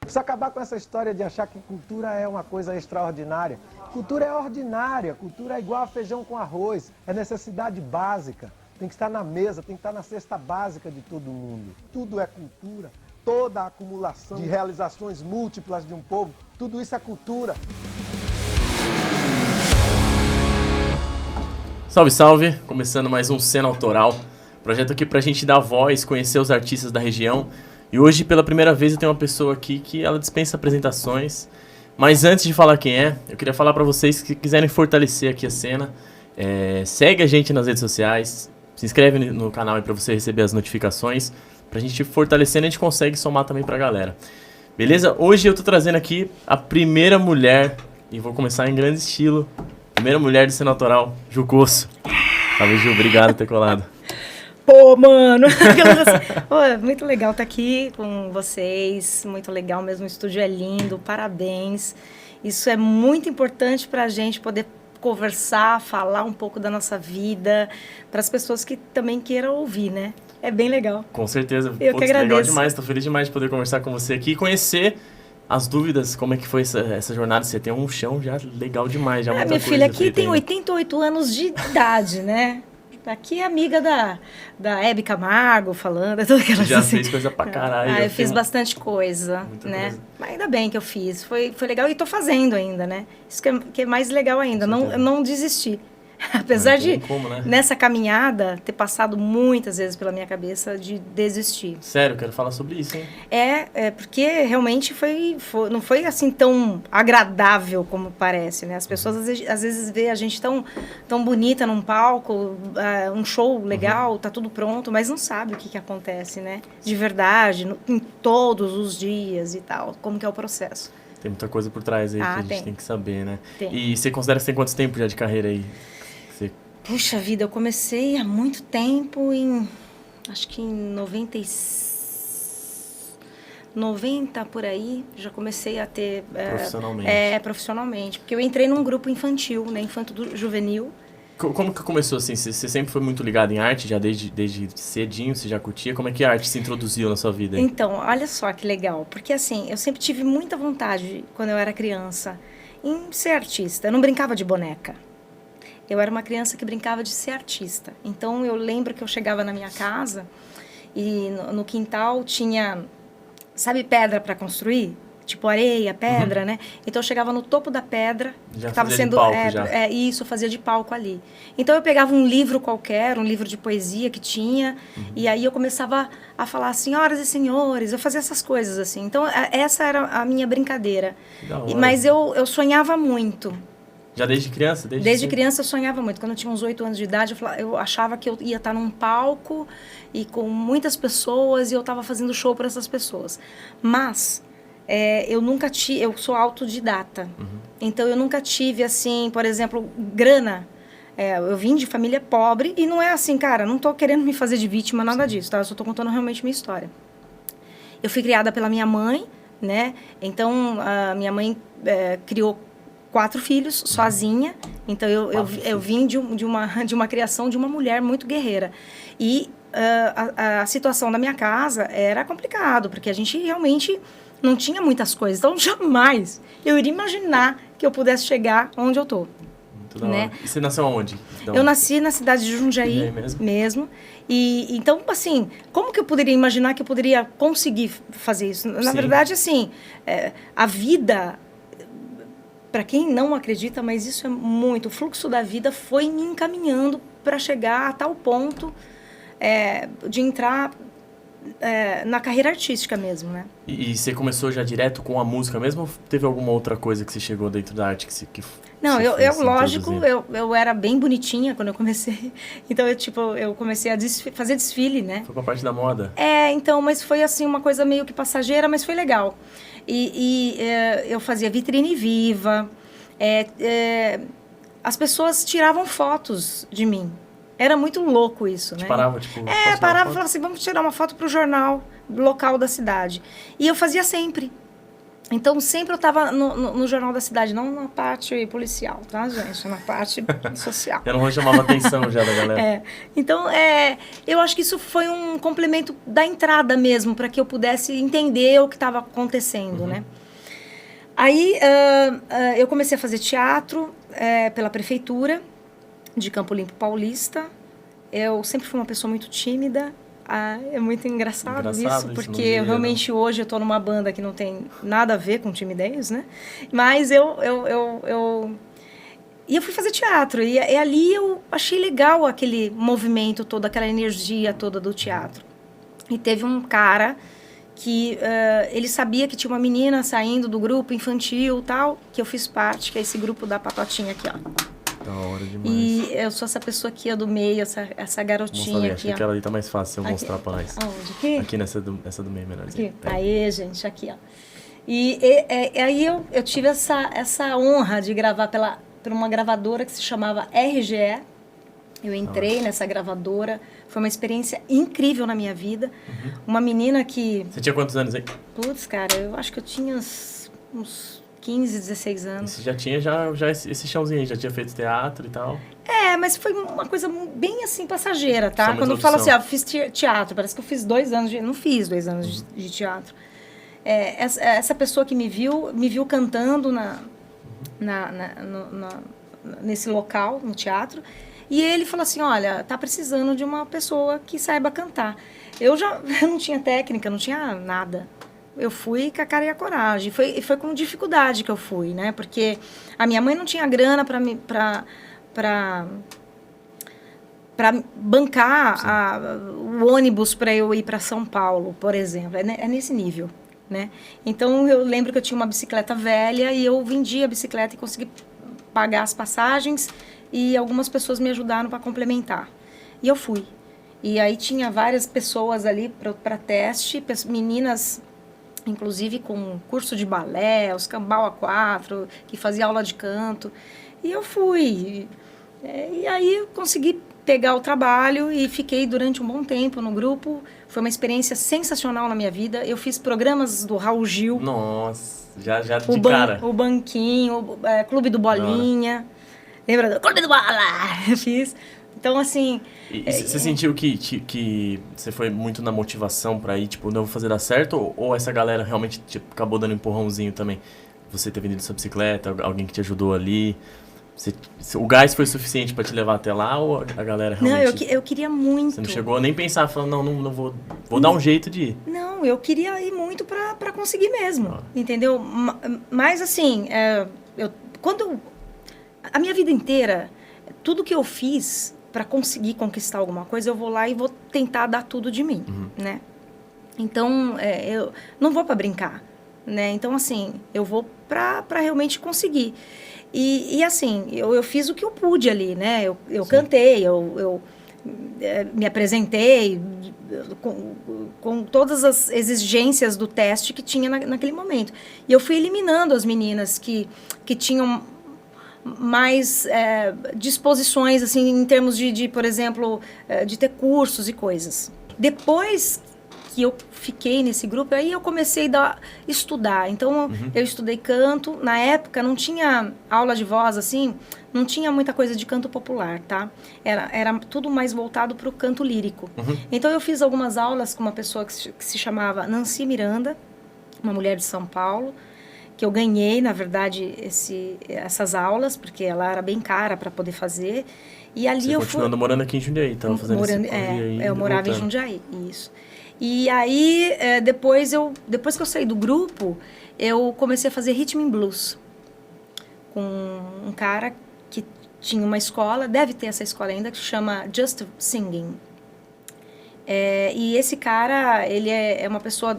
Precisa acabar com essa história de achar que cultura é uma coisa extraordinária. Cultura é ordinária, cultura é igual a feijão com arroz, é necessidade básica. Tem que estar na mesa, tem que estar na cesta básica de todo mundo. Tudo é cultura, toda a acumulação de realizações múltiplas de um povo, tudo isso é cultura. Salve, salve! Começando mais um Cena Autoral. Projeto aqui pra gente dar voz, conhecer os artistas da região. E hoje, pela primeira vez, eu tenho uma pessoa aqui que ela dispensa apresentações. Mas antes de falar quem é, eu queria falar pra vocês que quiserem fortalecer aqui a cena. Segue a gente nas redes sociais, se inscreve no canal aí pra você receber as notificações. Pra gente fortalecendo, a gente consegue somar também pra galera. Beleza? Hoje eu tô trazendo aqui a primeira mulher, e vou começar em grande estilo. Primeira mulher do Cena Autoral, Ju Cosso. Salve, Ju, obrigado por ter colado. Pô, mano, muito legal estar aqui com vocês, muito legal mesmo, o estúdio é lindo, parabéns. Isso é muito importante para a gente poder conversar, falar um pouco da nossa vida, para as pessoas que também queiram ouvir, né? É bem legal. Com certeza. Eu que agradeço. Legal demais, tô feliz demais de poder conversar com você aqui e conhecer as dúvidas, como é que foi essa jornada. Você tem um chão já legal demais, já muita minha coisa filha aqui tem ainda. 88 anos de idade, né? Aqui é amiga da Hebe Camargo falando. Você já fez coisa pra caralho. Eu fiz bastante coisa, né? Coisa. Mas ainda bem que eu fiz. Foi legal e tô fazendo ainda, né? Isso que é mais legal ainda. Não desisti. Apesar de, né? Nessa caminhada, ter passado muitas vezes pela minha cabeça de desistir. Sério, quero falar sobre isso, hein? Porque realmente não foi assim tão agradável como parece, né? As pessoas às vezes veem a gente tão bonita num palco, um show legal, tá tudo pronto, mas não sabe o que acontece, né? De verdade, em todos os dias e tal, como que é o processo. Tem muita coisa por trás aí que a gente tem que saber, né? Tem. E você considera que tem quanto tempo já de carreira aí? Puxa vida, eu comecei há muito tempo, acho que em 90 por aí, já comecei a ter... Profissionalmente. Profissionalmente, porque eu entrei num grupo infantil, né, infanto-juvenil. Como que começou assim? Você sempre foi muito ligado em arte, já desde cedinho, você já curtia? Como é que a arte se introduziu na sua vida? Hein? Então, olha só que legal, porque assim, eu sempre tive muita vontade, quando eu era criança, em ser artista. Eu não brincava de boneca. Eu era uma criança que brincava de ser artista. Então, eu lembro que eu chegava na minha casa e no quintal tinha, sabe, pedra para construir? Tipo areia, pedra, né? Então, eu chegava no topo da pedra. Já estava fazia de palco, já. Isso, eu fazia de palco ali. Então, eu pegava um livro qualquer, um livro de poesia que tinha, e aí eu começava a falar, senhoras e senhores, eu fazia essas coisas, assim. Então, essa era a minha brincadeira. Mas eu sonhava muito. Já desde criança? Desde criança eu sonhava muito. Quando eu tinha uns 8 anos de idade, eu achava que eu ia estar num palco e com muitas pessoas e eu estava fazendo show para essas pessoas. Mas eu nunca tive... Eu sou autodidata. Então, eu nunca tive, assim, por exemplo, grana. Eu vim de família pobre e não é assim, cara, não estou querendo me fazer de vítima, nada disso, tá? Eu só estou contando realmente minha história. Eu fui criada pela minha mãe, né? Então, a minha mãe criou 4 filhos, sozinha. Então, eu vim de uma criação de uma mulher muito guerreira. E a situação da minha casa era complicado, porque a gente realmente não tinha muitas coisas. Então, jamais eu iria imaginar que eu pudesse chegar onde eu estou. Muito da hora. E você nasceu aonde? Eu nasci na cidade de Jundiaí mesmo. E, então, assim, como que eu poderia imaginar que eu poderia conseguir fazer isso? Na verdade, assim, a vida... Para quem não acredita, mas isso é muito... O fluxo da vida foi me encaminhando para chegar a tal ponto de entrar na carreira artística mesmo, né? E você começou já direto com a música mesmo ou teve alguma outra coisa que você chegou dentro da arte que Não, lógico, eu era bem bonitinha quando eu comecei. Então, eu comecei a fazer desfile, né? Foi pra parte da moda? Então, mas foi assim uma coisa meio que passageira, mas foi legal. Eu fazia vitrine viva. As pessoas tiravam fotos de mim. Era muito louco isso, né? Parava e falava assim, vamos tirar uma foto pro jornal local da cidade. E eu fazia sempre. Então, sempre eu estava no Jornal da Cidade, não na parte policial, tá, gente? Na parte social. Já não chamava atenção já da galera. Então, eu acho que isso foi um complemento da entrada mesmo, para que eu pudesse entender o que estava acontecendo, né? Aí, eu comecei a fazer teatro pela prefeitura de Campo Limpo Paulista. Eu sempre fui uma pessoa muito tímida. É muito engraçado isso, porque realmente hoje eu estou numa banda que não tem nada a ver com timidez, né? Mas eu fui fazer teatro, e ali eu achei legal aquele movimento todo, aquela energia toda do teatro. E teve um cara que ele sabia que tinha uma menina saindo do grupo infantil tal, que eu fiz parte, que é esse grupo da Patotinha aqui, ó. Da hora demais. E eu sou essa pessoa aqui, do meio, essa garotinha aqui, ó. Aquela ali tá mais fácil eu mostrar pra nós. Onde? Aqui? Aqui essa do meio, melhor. Aqui. Aê, gente, aqui, ó. E aí eu tive essa honra de gravar por uma gravadora que se chamava RGE. Eu entrei nessa gravadora. Foi uma experiência incrível na minha vida. Uma menina que... Você tinha quantos anos aí? Putz, cara, eu acho que eu tinha uns 15, 16 anos. E você já tinha esse chãozinho aí, já tinha feito teatro e tal? Mas foi uma coisa bem assim, passageira, tá? Quando eu falo assim, fiz teatro, parece que eu fiz 2 anos não fiz 2 anos de teatro. Essa pessoa que me viu cantando nesse local, no teatro, e ele falou assim, olha, tá precisando de uma pessoa que saiba cantar. Eu não tinha técnica, não tinha nada. Eu fui com a cara e a coragem. Foi com dificuldade que eu fui, né? Porque a minha mãe não tinha grana para bancar o ônibus para eu ir para São Paulo, por exemplo. É nesse nível, né? Então, eu lembro que eu tinha uma bicicleta velha e eu vendia a bicicleta e consegui pagar as passagens, e algumas pessoas me ajudaram para complementar. E eu fui. E aí tinha várias pessoas ali para teste, meninas... inclusive com curso de balé, os cambau A4, que fazia aula de canto. E eu fui. E aí eu consegui pegar o trabalho e fiquei durante um bom tempo no grupo. Foi uma experiência sensacional na minha vida. Eu fiz programas do Raul Gil. Nossa, já de cara. O Banquinho, Clube do Bolinha. Lembra do Clube do Bola? Eu fiz. Então, assim... E você sentiu que você foi muito na motivação pra ir, tipo, não vou fazer dar certo? Ou essa galera realmente acabou dando um empurrãozinho também? Você ter vendido sua bicicleta, alguém que te ajudou ali? O gás foi suficiente pra te levar até lá, ou a galera realmente... Não, eu queria muito. Você não chegou a nem pensar, falando, não vou dar um jeito de ir. Não, eu queria ir muito pra conseguir mesmo, entendeu? Mas, assim, a minha vida inteira, tudo que eu fiz... para conseguir conquistar alguma coisa, eu vou lá e vou tentar dar tudo de mim, né? Então, eu não vou para brincar, né? Então, assim, eu vou para realmente conseguir. E assim, eu fiz o que eu pude ali, né? Eu cantei, eu me apresentei com todas as exigências do teste que tinha naquele momento. E eu fui eliminando as meninas que tinham... mais disposições, assim, em termos de por exemplo, de ter cursos e coisas. Depois que eu fiquei nesse grupo, aí eu comecei a estudar. Então, eu estudei canto. Na época, não tinha aula de voz, assim, não tinha muita coisa de canto popular, tá? Era tudo mais voltado para o canto lírico. Então, eu fiz algumas aulas com uma pessoa que se chamava Nancy Miranda, uma mulher de São Paulo, que eu ganhei, na verdade, essas aulas, porque ela era bem cara para poder fazer. E ali Você continuando morando aqui em Jundiaí, então fazendo eu morava em Jundiaí, isso. E aí, depois que eu saí do grupo, eu comecei a fazer rhythm and blues com um cara que tinha uma escola, deve ter essa escola ainda, que se chama Just Singing. E esse cara, ele é uma pessoa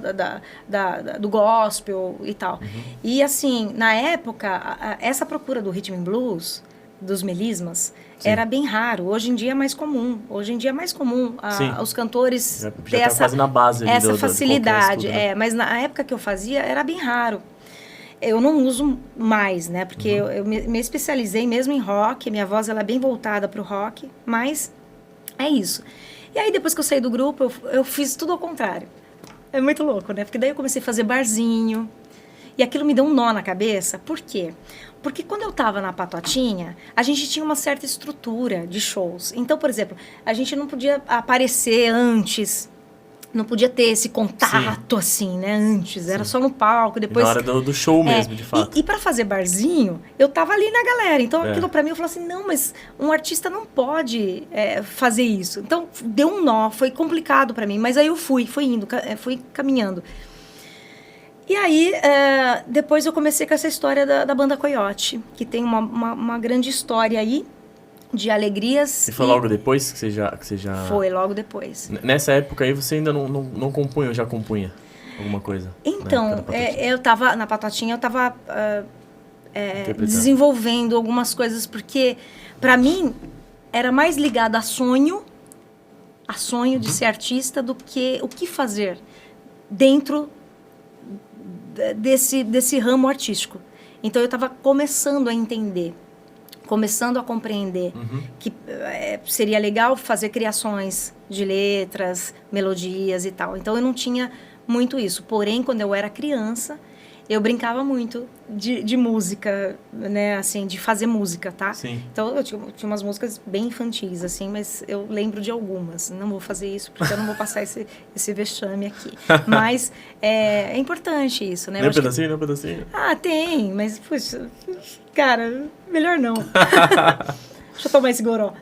do gospel e tal. E assim, na época, essa procura do rhythm and blues, dos melismas, era bem raro. Hoje em dia é mais comum. Hoje em dia é mais comum os cantores ter tá quase na base ali essa facilidade. Estudo, né? Mas na época que eu fazia, era bem raro. Eu não uso mais, né? Porque eu me especializei mesmo em rock. Minha voz ela é bem voltada para o rock. Mas é isso. E aí, depois que eu saí do grupo, eu fiz tudo ao contrário. É muito louco, né? Porque daí eu comecei a fazer barzinho. E aquilo me deu um nó na cabeça. Por quê? Porque quando eu estava na Patotinha, a gente tinha uma certa estrutura de shows. Então, por exemplo, a gente não podia aparecer antes, não podia ter esse contato assim, né? Antes, era só no palco, depois... Na hora do show mesmo, de fato. E para fazer barzinho, eu tava ali na galera. Então, aquilo para mim, eu falei assim, não, mas um artista não pode fazer isso. Então, deu um nó, foi complicado para mim. Mas aí eu fui caminhando. E aí, depois eu comecei com essa história da Banda Coiote, que tem uma grande história aí, de alegrias. E foi logo depois que você já... Foi, logo depois. Nessa época aí você ainda não compunha ou já compunha alguma coisa? Então, eu tava... Na Patotinha eu tava desenvolvendo algumas coisas, porque para mim era mais ligado a sonho de ser artista do que o que fazer dentro desse ramo artístico. Então eu tava começando a entender, começando a compreender que seria legal fazer criações de letras, melodias e tal. Então, eu não tinha muito isso. Porém, quando eu era criança, eu brincava muito de música, né? Assim, de fazer música, tá? Sim. Então, eu tinha umas músicas bem infantis, assim, mas eu lembro de algumas. Não vou fazer isso, porque eu não vou passar esse vexame aqui. Mas é importante isso, né? Nem um pedacinho, nem um pedacinho. Ah, tem, mas, puxa, cara, melhor não. Deixa eu tomar esse goró.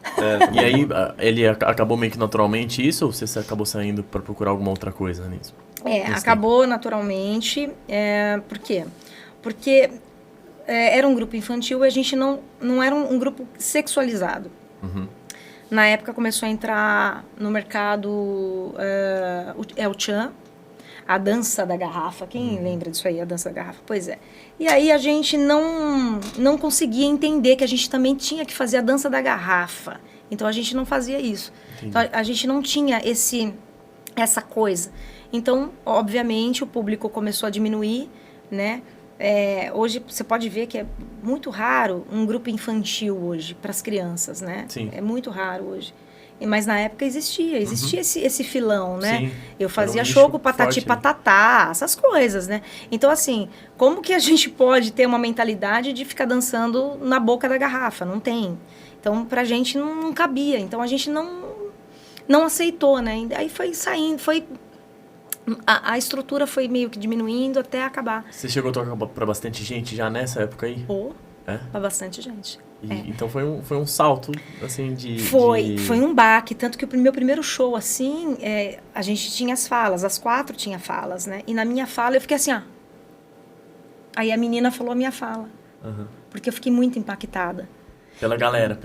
E aí, ele acabou meio que naturalmente isso, ou você acabou saindo para procurar alguma outra coisa nisso? Acabou naturalmente. Por quê? Porque era um grupo infantil e a gente não era um grupo sexualizado. Na época começou a entrar no mercado o tchan, a dança da garrafa. Quem lembra disso aí, a dança da garrafa? Pois é. E aí a gente não conseguia entender que a gente também tinha que fazer a dança da garrafa. Então a gente não fazia isso. Então, a gente não tinha essa coisa. Então, obviamente, o público começou a diminuir, né? Hoje você pode ver que é muito raro um grupo infantil hoje para as crianças, né? Sim. É muito raro hoje. Mas na época existia esse filão, né? Sim. Eu fazia Era um show com nicho patati forte, patatá, essas coisas, né? Então, assim, como que a gente pode ter uma mentalidade de ficar dançando na boca da garrafa? Não tem. Então, pra gente não cabia. Então, a gente não aceitou, né? Aí foi saindo, a estrutura foi meio que diminuindo até acabar. Você chegou a tocar pra bastante gente já nessa época aí? Pra bastante gente. Então foi um salto, assim, Foi um baque, tanto que o meu primeiro show, assim, a gente tinha as falas, as 4 tinha falas, né? E na minha fala eu fiquei assim, ó. Aí a menina falou a minha fala. Porque eu fiquei muito impactada. Pela galera,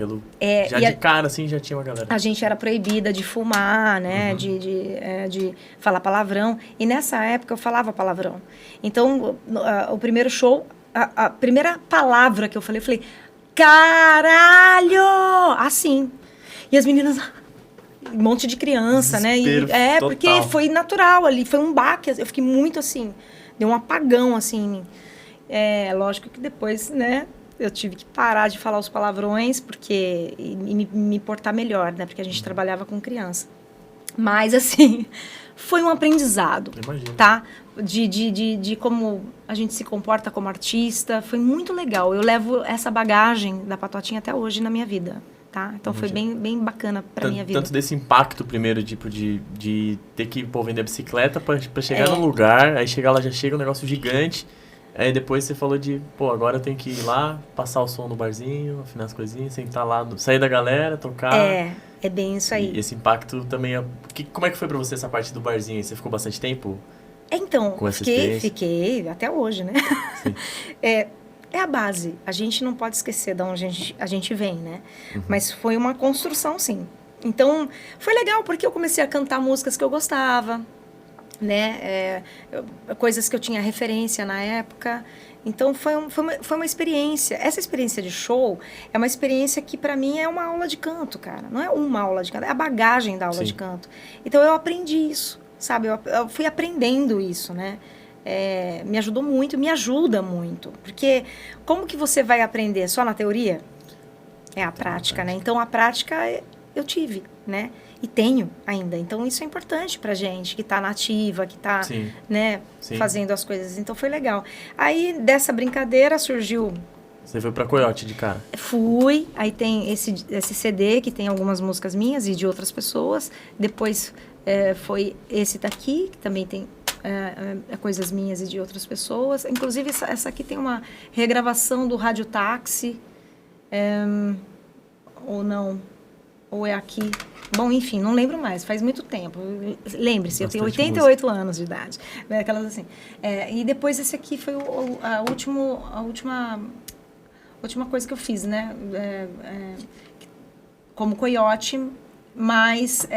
cara, assim, já tinha uma galera. A gente era proibida de fumar, né? De falar palavrão. E nessa época eu falava palavrão. Então, o primeiro show, a primeira palavra que eu falei, caralho! Assim. E as meninas... Um monte de criança, desespero, né? Porque foi natural ali, foi um baque. Eu fiquei muito assim, deu um apagão assim em mim. Lógico que depois, né? Eu tive que parar de falar os palavrões porque me portar melhor, né? Porque a gente trabalhava com criança. Mas, assim, foi um aprendizado, tá? De como a gente se comporta como artista. Foi muito legal. Eu levo essa bagagem da Patotinha até hoje na minha vida, tá? Então, foi bem bacana pra minha vida. Tanto desse impacto, primeiro, tipo, de ter que vender a bicicleta pra chegar num lugar, aí chegar lá, já chega um negócio gigante. Aí depois você falou agora eu tenho que ir lá, passar o som no barzinho, afinar as coisinhas, sentar lá, sair da galera, tocar. É bem isso aí. E esse impacto também como é que foi pra você essa parte do barzinho? Você ficou bastante tempo? Então, fiquei até hoje, né? Sim. É a base. A gente não pode esquecer de onde a gente vem, né? Mas foi uma construção, sim. Então, foi legal porque eu comecei a cantar músicas que eu gostava, né? Coisas que eu tinha referência na época. Então, foi uma experiência. Essa experiência de show é uma experiência que, para mim, é uma aula de canto, cara. Não é uma aula de canto, é a bagagem da aula de canto. Então, eu aprendi isso, sabe? Eu fui aprendendo isso, né? Me ajudou muito, me ajuda muito. Porque como que você vai aprender só na teoria? É a prática, né? Então, a prática eu tive, né? E tenho ainda. Então, isso é importante pra gente, que tá nativa, que tá, né, fazendo as coisas. Então, foi legal. Aí, dessa brincadeira, surgiu... Você foi pra Coyote de cara? Fui. Aí tem esse CD, que tem algumas músicas minhas e de outras pessoas. Depois, foi esse daqui, que também tem coisas minhas e de outras pessoas. Inclusive, essa aqui tem uma regravação do Rádio Táxi. Ou não... Ou é aqui. Bom, enfim, não lembro mais. Faz muito tempo. Lembre-se, eu tenho 88 anos de idade. Aquelas assim. E depois esse aqui foi a última coisa que eu fiz, né? Como Coyote, mas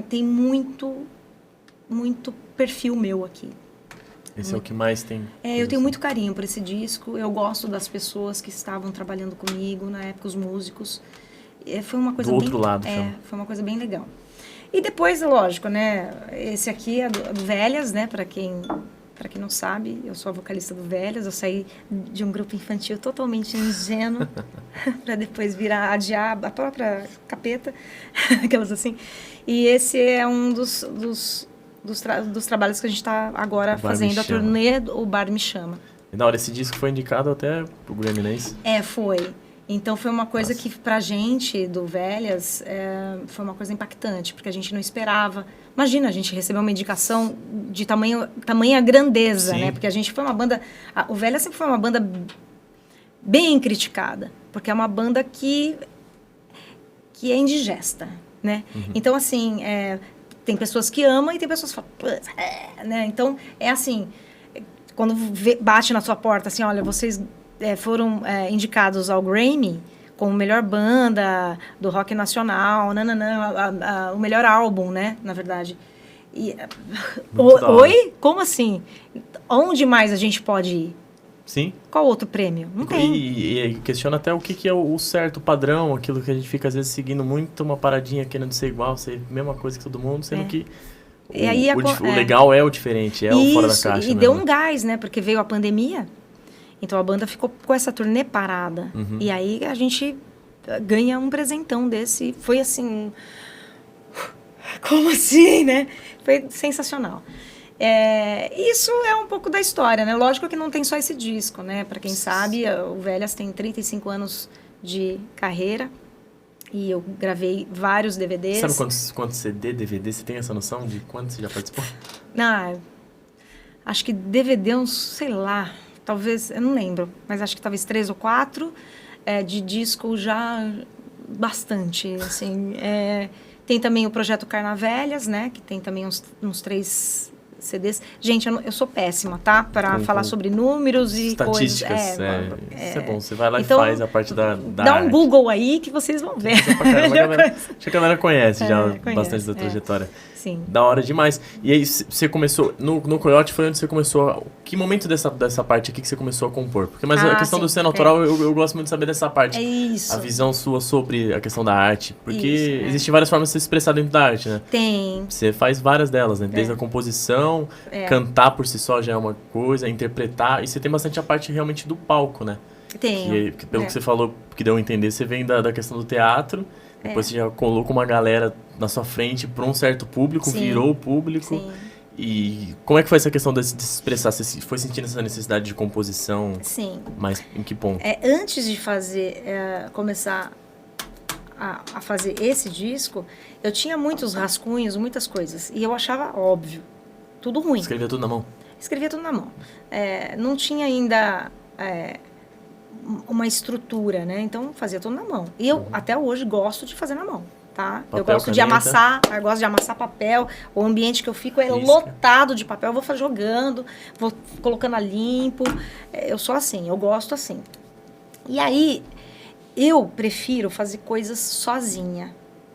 tem muito perfil meu aqui. Esse é o que mais tem? Eu tenho muito carinho por esse disco. Eu gosto das pessoas que estavam trabalhando comigo, na época, os músicos. Foi uma coisa do outro lado, foi uma coisa bem legal. E depois, lógico, né? Esse aqui é do Velhas, né? Para quem não sabe, eu sou a vocalista do Velhas. Eu saí de um grupo infantil totalmente ingênuo para depois virar a diaba, a própria capeta, aquelas assim. E esse é um dos trabalhos que a gente está agora fazendo, a turnê O Bar Me Chama. E na hora, esse disco foi indicado até pro Grammy, não é isso? Foi. Então, foi uma coisa que, pra gente, do Velhas, foi uma coisa impactante, porque a gente não esperava. Imagina, a gente recebeu uma indicação de tamanha grandeza, né? Porque a gente foi uma banda... O Velhas sempre foi uma banda bem criticada, porque é uma banda que é indigesta, né? Então, assim, tem pessoas que amam e tem pessoas que falam... né? Então, é assim, quando bate na sua porta, assim, olha, vocês... foram indicados ao Grammy como melhor banda do rock nacional, o melhor álbum, né, na verdade. E, oi? Como assim? Onde mais a gente pode ir? Sim. Qual outro prêmio? Não tem. E questiona até o que é o certo padrão, aquilo que a gente fica, às vezes, seguindo muito uma paradinha, querendo ser igual, ser a mesma coisa que todo mundo, sendo que o legal é o diferente, o fora da caixa. E deu um gás, né, porque veio a pandemia. Então, a banda ficou com essa turnê parada. E aí, a gente ganha um presentão desse. Foi assim... Como assim, né? Foi sensacional. Isso é um pouco da história, né? Lógico que não tem só esse disco, né? Para quem sabe, o Velhas tem 35 anos de carreira. E eu gravei vários DVDs. Sabe quantos CD, DVD? Você tem essa noção de quantos você já participou? Acho que DVD, sei lá... Talvez, eu não lembro, mas acho que talvez 3 ou 4 de disco já bastante, assim. Tem também o Projeto Carnavelhas, né? Que tem também uns 3 CDs. Gente, eu sou péssima, tá? Para falar sobre números e estatísticas, coisas. Isso é bom, você vai lá então, e faz a parte da dá um arte. Google aí que vocês vão ver. Acho que a galera conhece bastante da trajetória. Sim. Da hora demais. E aí, você começou... No Coyote foi onde você começou... Que momento dessa parte aqui que você começou a compor? Porque, mas a questão do cena autoral, eu gosto muito de saber dessa parte. Isso. A visão sua sobre a questão da arte. Porque existem várias formas de se expressar dentro da arte, né? Tem. Você faz várias delas, né? Desde a composição, cantar por si só já é uma coisa, interpretar. E você tem bastante a parte realmente do palco, né? Tem. Que pelo que você falou, que deu a entender, você vem da questão do teatro... Depois você já colocou uma galera na sua frente para um certo público, virou o público. Sim. E como é que foi essa questão de se expressar? Você foi sentindo essa necessidade de composição? Sim. Mas em que ponto? Antes de começar a fazer esse disco, eu tinha muitos rascunhos, muitas coisas. E eu achava óbvio. Tudo ruim. Escrevia tudo na mão? Escrevia tudo na mão. Não tinha ainda... uma estrutura, né? Então, fazia tudo na mão. E eu, até hoje, gosto de fazer na mão, tá? Papel, eu gosto de amassar, papel. O ambiente que eu fico é lotado de papel. Eu vou jogando, vou colocando a limpo. Eu sou assim, eu gosto assim. E aí, eu prefiro fazer coisas sozinha,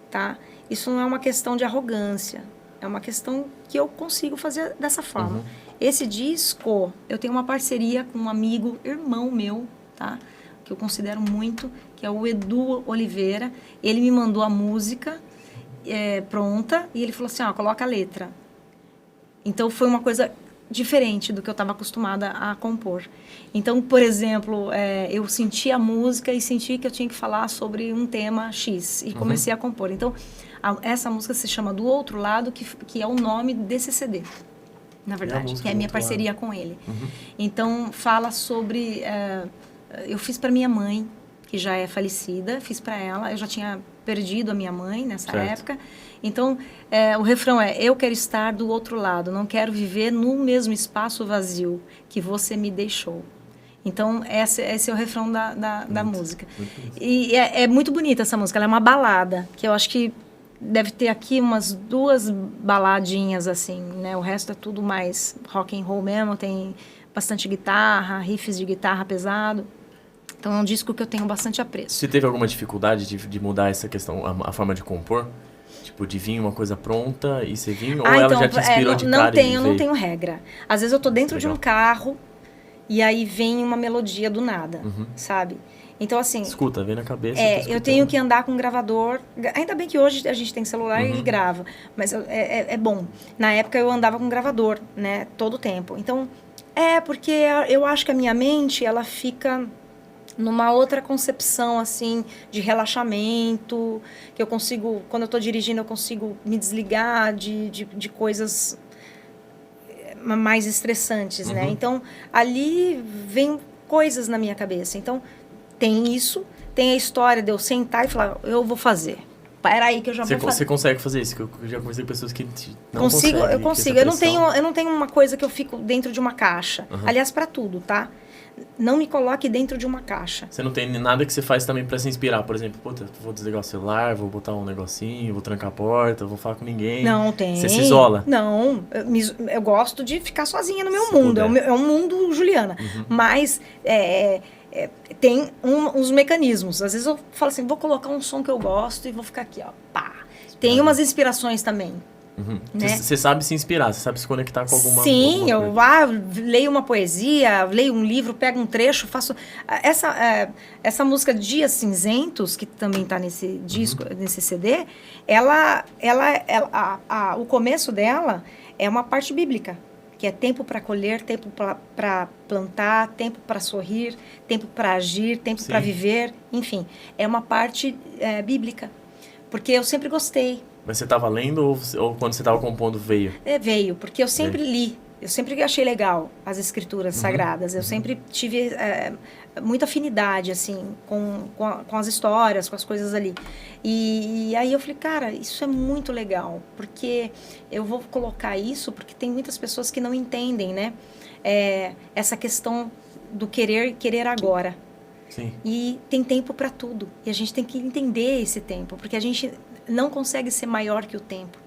tá? Isso não é uma questão de arrogância. É uma questão que eu consigo fazer dessa forma. Esse disco, eu tenho uma parceria com um amigo, irmão meu, tá? Que eu considero muito, que é o Edu Oliveira. Ele me mandou a música pronta e ele falou assim, coloca a letra. Então, foi uma coisa diferente do que eu estava acostumada a compor. Então, por exemplo, eu senti a música e senti que eu tinha que falar sobre um tema X e comecei a compor. Então, Essa música se chama Do Outro Lado, que é o nome desse CD, na verdade, que é a minha parceria com ele. Então, fala sobre... eu fiz para minha mãe, que já é falecida, fiz para ela. Eu já tinha perdido a minha mãe nessa época. Então, o refrão é: eu quero estar do outro lado, não quero viver no mesmo espaço vazio que você me deixou. Então, esse é o refrão da música. E é muito bonita essa música, ela é uma balada, que eu acho que deve ter aqui umas 2 baladinhas, assim, né? O resto é tudo mais rock and roll mesmo, tem bastante guitarra, riffs de guitarra pesado. Então, é um disco que eu tenho bastante apreço. Você teve alguma dificuldade de mudar essa questão, a forma de compor? Tipo, de vir uma coisa pronta e você vir? Ou ela já te inspirou de cara? Eu não tenho regra. Às vezes eu tô dentro de um carro e aí vem uma melodia do nada, sabe? Então, assim... Escuta, vem na cabeça. Eu tenho que andar com um gravador. Ainda bem que hoje a gente tem celular e grava. Mas é bom. Na época eu andava com um gravador, né? Todo o tempo. Então, porque eu acho que a minha mente, ela fica numa outra concepção, assim, de relaxamento. Que eu consigo... Quando eu tô dirigindo, eu consigo me desligar de coisas mais estressantes, né? Então, ali vem coisas na minha cabeça. Então... Tem isso, tem a história de eu sentar e falar, eu vou fazer. Peraí que eu já vou fazer. Você consegue fazer isso? Que eu já conversei com pessoas que não conseguem. Eu consigo. Eu não tenho uma coisa que eu fico dentro de uma caixa. Aliás, para tudo, tá? Não me coloque dentro de uma caixa. Você não tem nada que você faz também para se inspirar? Por exemplo, vou desligar o celular, vou botar um negocinho, vou trancar a porta, vou falar com ninguém. Não tem. Você se isola? Não. Eu gosto de ficar sozinha no meu mundo. É um mundo Juliana. Mas... tem uns mecanismos. Às vezes eu falo assim, vou colocar um som que eu gosto e vou ficar aqui, ó, pá. Tem umas inspirações também. Né? Você sabe se inspirar, você sabe se conectar com alguma coisa. Sim, eu leio uma poesia, leio um livro, pego um trecho, faço... Essa música Dias Cinzentos, que também está nesse disco, nesse CD, o começo dela é uma parte bíblica. Que é tempo para colher, tempo para plantar, tempo para sorrir, tempo para agir, tempo para viver, enfim. É uma parte bíblica, porque eu sempre gostei. Mas você estava lendo ou quando você estava compondo veio? Veio, porque eu sempre li, eu sempre achei legal as escrituras sagradas, eu sempre tive muita afinidade, assim, com as histórias, com as coisas ali. E aí eu falei, cara, isso é muito legal, porque eu vou colocar isso, porque tem muitas pessoas que não entendem, né? Essa questão do querer agora. Sim. E tem tempo para tudo. E a gente tem que entender esse tempo, porque a gente não consegue ser maior que o tempo.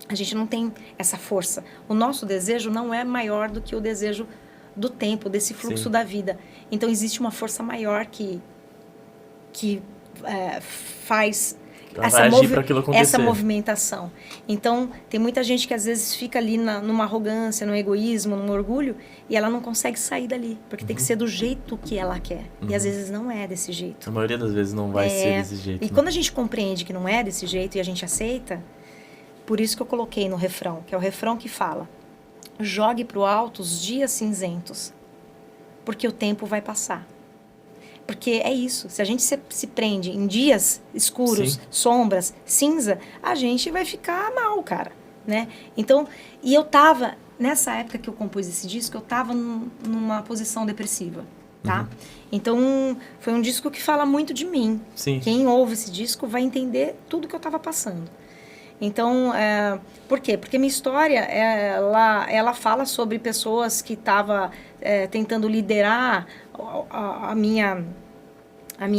A gente não tem essa força. O nosso desejo não é maior do que o desejo do tempo, desse fluxo da vida. Então, existe uma força maior que faz essa movimentação. Então, tem muita gente que às vezes fica ali numa arrogância, num egoísmo, num orgulho, e ela não consegue sair dali, porque tem que ser do jeito que ela quer. E às vezes não é desse jeito. A maioria das vezes não vai ser desse jeito. E quando a gente compreende que não é desse jeito e a gente aceita, por isso que eu coloquei no refrão, que é o refrão que fala: jogue pro alto os dias cinzentos, porque o tempo vai passar. Porque é isso, se a gente se prende em dias escuros, sombras, cinza, a gente vai ficar mal, cara, né? Então, e eu tava, nessa época que eu compus esse disco, eu tava numa posição depressiva, tá? Então, foi um disco que fala muito de mim. Sim. Quem ouve esse disco vai entender tudo que eu tava passando. Então, por quê? Porque minha história, ela fala sobre pessoas que estavam tentando liderar a minha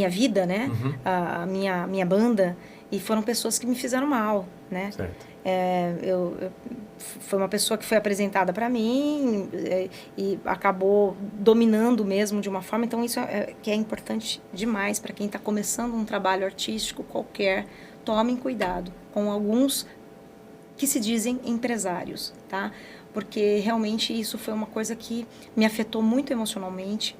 vida, né? A minha banda, e foram pessoas que me fizeram mal, né? Certo. Foi uma pessoa que foi apresentada para mim e acabou dominando mesmo de uma forma. Então, isso que é importante demais para quem está começando um trabalho artístico qualquer. Tomem cuidado com alguns que se dizem empresários, tá? Porque realmente isso foi uma coisa que me afetou muito emocionalmente,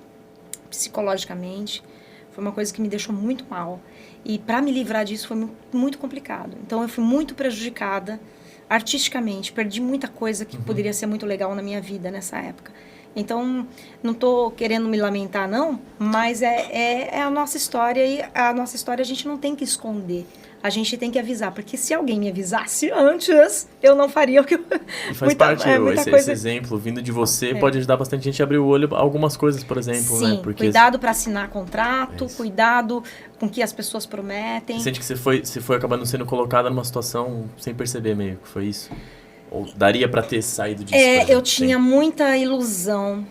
psicologicamente. Foi uma coisa que me deixou muito mal. E para me livrar disso foi muito complicado. Então eu fui muito prejudicada artisticamente. Perdi muita coisa que poderia ser muito legal na minha vida nessa época. Então, não estou querendo me lamentar, não, mas é a nossa história e a nossa história a gente não tem que esconder. A gente tem que avisar, porque se alguém me avisasse antes, eu não faria o que eu... E faz parte, esse exemplo vindo de você pode ajudar bastante a gente a abrir o olho a algumas coisas, por exemplo. Sim, né? Porque cuidado para assinar contrato, cuidado com o que as pessoas prometem. Você sente que você foi acabando sendo colocada numa situação sem perceber meio que foi isso? Ou daria para ter saído disso? Eu tinha muita ilusão.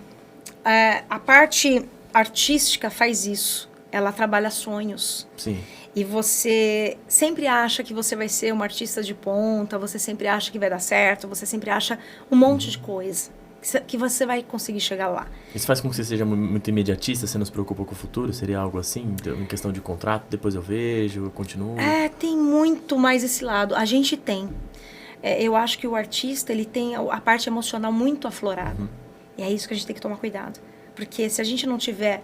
A parte artística faz isso. Ela trabalha sonhos. Sim. E você sempre acha que você vai ser uma artista de ponta, você sempre acha que vai dar certo, você sempre acha um monte de coisa, que você vai conseguir chegar lá. Isso faz com que você seja muito imediatista, você não se preocupa com o futuro? Seria algo assim, em questão de contrato, depois eu vejo, eu continuo? Tem muito mais esse lado. A gente tem. Eu acho que o artista, ele tem a parte emocional muito aflorada. E é isso que a gente tem que tomar cuidado. Porque se a gente não tiver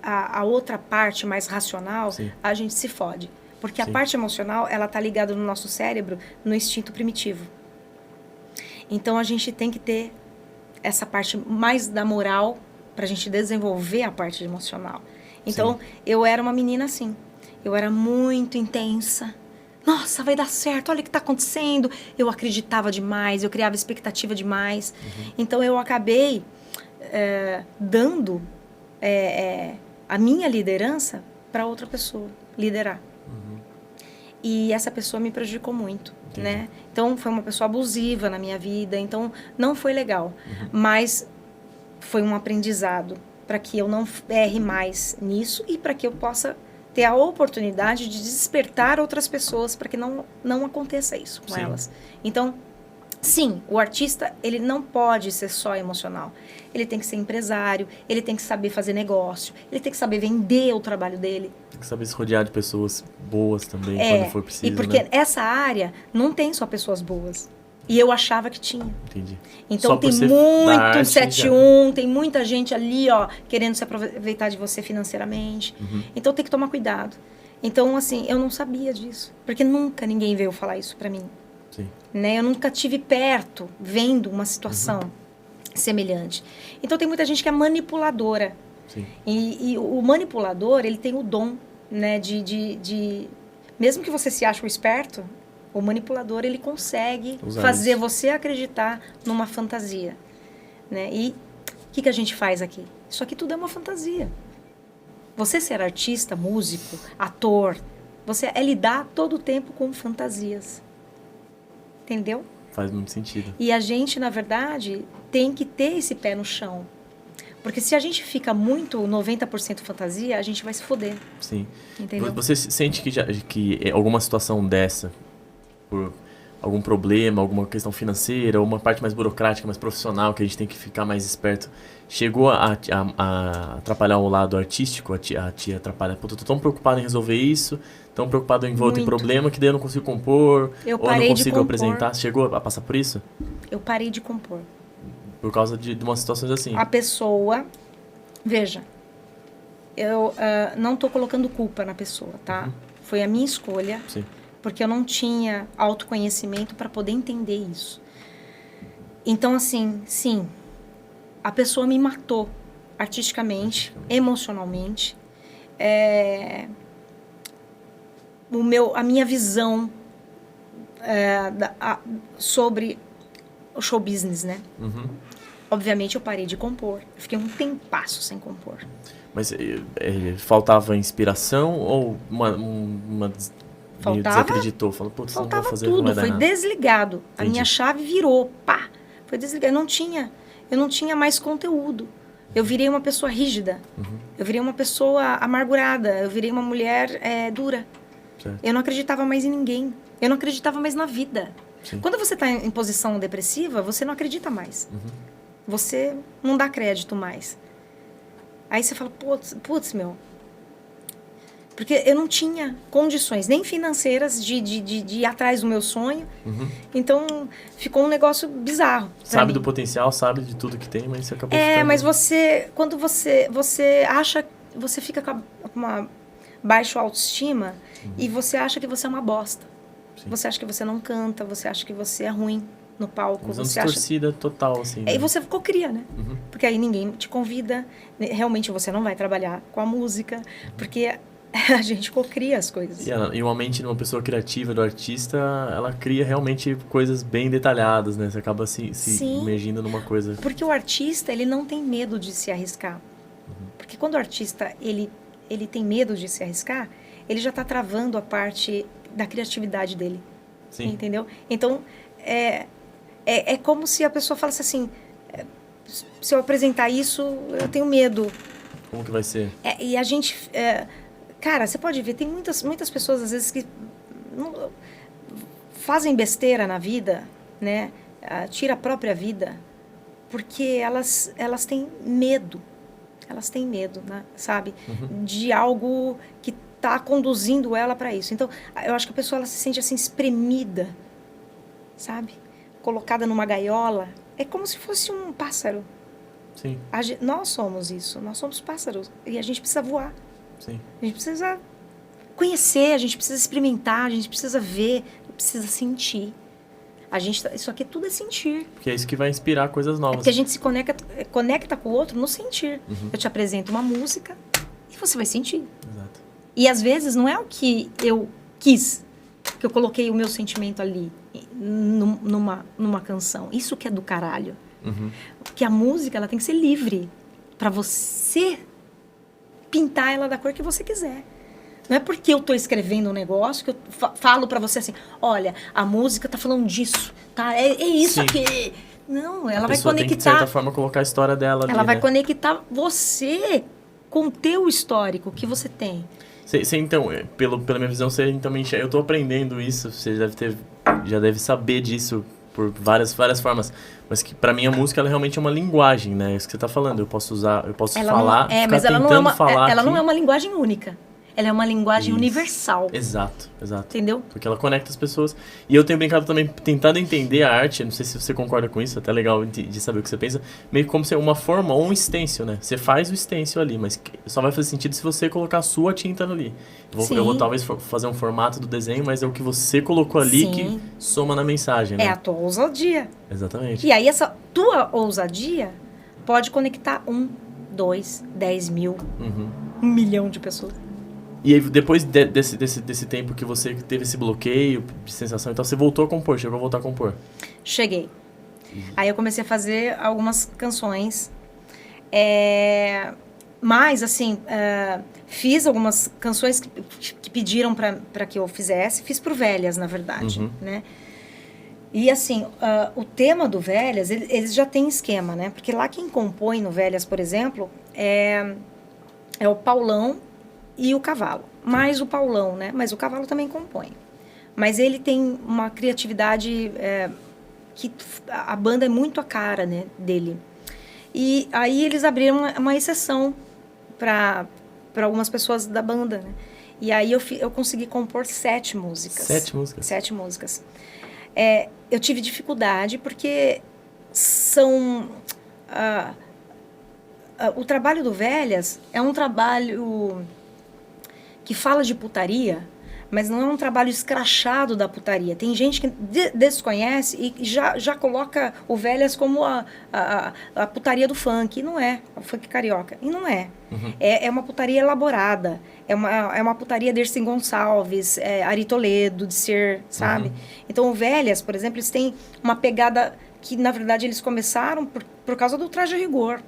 a outra parte mais racional, sim, a gente se fode. Porque sim, a parte emocional, ela tá ligada no nosso cérebro, no instinto primitivo. Então, a gente tem que ter essa parte mais da moral pra gente desenvolver a parte emocional. Então, sim, eu era uma menina assim. Eu era muito intensa. Nossa, vai dar certo, olha o que tá acontecendo. Eu acreditava demais, eu criava expectativa demais. Então, eu acabei dando a minha liderança para outra pessoa liderar. E essa pessoa me prejudicou muito, né? Então, foi uma pessoa abusiva na minha vida, então não foi legal. Mas foi um aprendizado para que eu não erre mais nisso e para que eu possa ter a oportunidade de despertar outras pessoas para que não aconteça isso com elas. Então, sim, o artista, ele não pode ser só emocional. Ele tem que ser empresário, ele tem que saber fazer negócio, ele tem que saber vender o trabalho dele. Tem que saber se rodear de pessoas boas também, quando for preciso, e porque essa área não tem só pessoas boas. E eu achava que tinha. Entendi. Então só tem muito 71, tem muita gente ali, ó, querendo se aproveitar de você financeiramente. Então tem que tomar cuidado. Então, assim, eu não sabia disso. Porque nunca ninguém veio falar isso pra mim. Sim. Né? Eu nunca tive perto, vendo uma situação semelhante. Então tem muita gente que é manipuladora. Sim. E o manipulador, ele tem o dom, né, mesmo que você se ache um esperto, o manipulador, ele consegue fazer você acreditar numa fantasia, né? E o que a gente faz aqui? Isso aqui tudo é uma fantasia. Você ser artista, músico, ator, você lidar todo o tempo com fantasias. Entendeu? Faz muito sentido. E a gente, na verdade, tem que ter esse pé no chão. Porque se a gente fica muito 90% fantasia, a gente vai se foder. Sim. Entendeu? Você sente que alguma situação dessa, por algum problema, alguma questão financeira, ou uma parte mais burocrática, mais profissional, que a gente tem que ficar mais esperto, chegou a atrapalhar o lado artístico, a te atrapalhar? Pô, eu tô tão preocupado em resolver isso, tão preocupado em envolver em problema, que daí eu não consigo compor, ou não consigo apresentar. Chegou a passar por isso? Eu parei de compor. Por causa de umas situações assim? A pessoa... Veja, eu não tô colocando culpa na pessoa, tá? Foi a minha escolha. Sim. Porque eu não tinha autoconhecimento para poder entender isso. Então, assim, sim, a pessoa me matou artisticamente, emocionalmente. A minha visão sobre o show business, né? Obviamente, eu parei de compor. Eu fiquei um tempasso sem compor. Mas faltava inspiração ou desacreditou? Falou, putz, não vou fazer, tudo, não vai dar foi nada. Desligado. Entendi. A minha chave virou, pá, foi desligado. Eu não tinha mais conteúdo. Eu virei uma pessoa rígida. Eu virei uma pessoa amargurada. Eu virei uma mulher dura. Certo. Eu não acreditava mais em ninguém. Eu não acreditava mais na vida. Sim. Quando você está em posição depressiva, você não acredita mais. Você não dá crédito mais. Aí você fala, putz, meu... Porque eu não tinha condições, nem financeiras, de ir atrás do meu sonho. Então, ficou um negócio bizarro. Sabe do potencial, sabe de tudo que tem, mas você acabou mas quando você acha... Você fica com uma baixa autoestima e você acha que você é uma bosta. Sim. Você acha que você não canta, você acha que você é ruim. no palco. Visão Você acha... distorcida total, assim. E Né? você cocria, né? Uhum. Porque aí ninguém te convida. Realmente você não vai trabalhar com a música, porque a gente cocria as coisas. E uma mente de uma pessoa criativa, do artista, ela cria realmente coisas bem detalhadas, né? Você acaba se Sim. imergindo numa coisa. Porque o artista, ele não tem medo de se arriscar. Porque quando o artista, ele tem medo de se arriscar, ele já está travando a parte da criatividade dele. Sim. Entendeu? Então, é como se a pessoa falasse assim, se eu apresentar isso, eu tenho medo. Como que vai ser? E a gente... cara, você pode ver, tem muitas pessoas, às vezes, que fazem besteira na vida, né? Tira a própria vida, porque elas têm medo. Elas têm medo, né? Sabe? Uhum. De algo que está conduzindo ela para isso. Então, eu acho que a pessoa ela se sente assim, espremida, sabe? Colocada numa gaiola. É como se fosse um pássaro. Sim. Nós somos isso, nós somos pássaros. E a gente precisa voar. Sim. A gente precisa conhecer, a gente precisa experimentar, a gente precisa ver, precisa sentir. Isso aqui tudo é sentir. Porque é isso que vai inspirar coisas novas. Porque a gente se conecta com o outro no sentir. Uhum. Eu te apresento uma música e você vai sentir. Exato. E às vezes não é o que eu quis, que eu coloquei o meu sentimento ali numa canção. Isso que é do caralho. Uhum. Porque a música ela tem que ser livre para você pintar ela da cor que você quiser. Não é porque eu tô escrevendo um negócio que eu falo pra você assim, olha, a música tá falando disso, tá? É isso Sim. aqui. Não, ela A vai pessoa conectar. tem que, de certa forma, colocar a história dela ali, ela vai né? conectar você com o teu histórico que você tem. Você, então, pela minha visão, você também eu tô aprendendo isso, você já deve saber disso por várias formas, mas que pra mim a música ela realmente é uma linguagem, né? É isso que você tá falando, eu posso falar, ficar mas ela tentando falar ela aqui. não é uma linguagem única. Ela é uma linguagem Isso. universal. Exato. Entendeu? Porque ela conecta as pessoas. E eu tenho brincado também, tentado entender a arte, não sei se você concorda com isso, até legal de saber o que você pensa, meio como ser uma forma ou um stencil, né? Você faz o stencil ali, mas só vai fazer sentido se você colocar a sua tinta ali. Eu vou talvez fazer um formato do desenho, mas é o que você colocou ali Sim. que soma na mensagem, né? É a tua ousadia. Exatamente. E aí essa tua ousadia pode conectar 1, 2, 10 mil, Uhum. 1 milhão de pessoas. E aí, depois desse tempo que você teve esse bloqueio de sensação e tal, você voltou a compor, chegou a voltar a compor? Cheguei. Aí eu comecei a fazer algumas canções. Mas, assim, fiz algumas canções que pediram para que eu fizesse. Fiz pro Velhas, na verdade, Uhum. né? E, assim, o tema do Velhas, eles já têm esquema, né? Porque lá quem compõe no Velhas, por exemplo, é o Paulão e o Cavalo. Mais o Paulão, né? Mas o Cavalo também compõe. Mas ele tem uma criatividade que a banda é muito a cara, né, dele. E aí eles abriram uma exceção para algumas pessoas da banda, né? E aí eu consegui compor 7 músicas. 7 músicas? 7 músicas. Eu tive dificuldade porque são... o trabalho do Velhas é um trabalho que fala de putaria, mas não é um trabalho escrachado da putaria. Tem gente que desconhece e já coloca o Velhas como a putaria do funk. E não é, o funk carioca. E não é. Uhum. É uma putaria elaborada. É uma putaria de Ercim Gonçalves, Ari Toledo, de ser, sabe? Uhum. Então, o Velhas, por exemplo, eles têm uma pegada que, na verdade, eles começaram por causa do Traje a Rigor.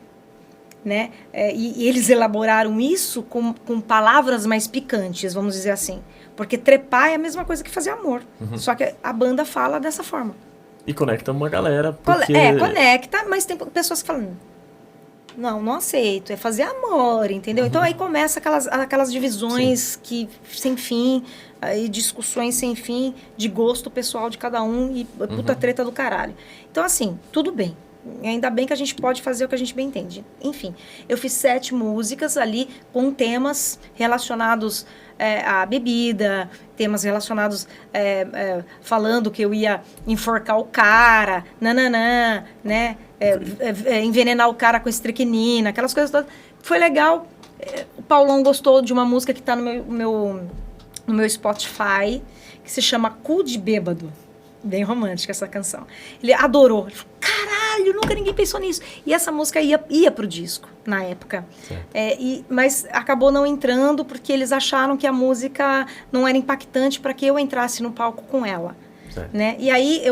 Né? E eles elaboraram isso com palavras mais picantes, vamos dizer assim. Porque trepar é a mesma coisa que fazer amor. Uhum. Só que a banda fala dessa forma. E conecta uma galera, porque... Conecta, mas tem pessoas que falam... Não aceito, é fazer amor, entendeu? Uhum. Então aí começa aquelas divisões que sem fim, e discussões sem fim, de gosto pessoal de cada um, e puta treta do caralho. Então assim, tudo bem. Ainda bem que a gente pode fazer o que a gente bem entende. Enfim, eu fiz 7 músicas ali com temas relacionados à bebida, temas relacionados falando que eu ia enforcar o cara, nananã, né? Envenenar o cara com estricnina, aquelas coisas todas. Foi legal. O Paulão gostou de uma música que está no meu Spotify, que se chama Cu de Bêbado. Bem romântica essa canção. Ele adorou. Ele falou, caralho, nunca ninguém pensou nisso. E essa música ia pro disco, na época. Mas acabou não entrando porque eles acharam que a música não era impactante para que eu entrasse no palco com ela. Né? E aí,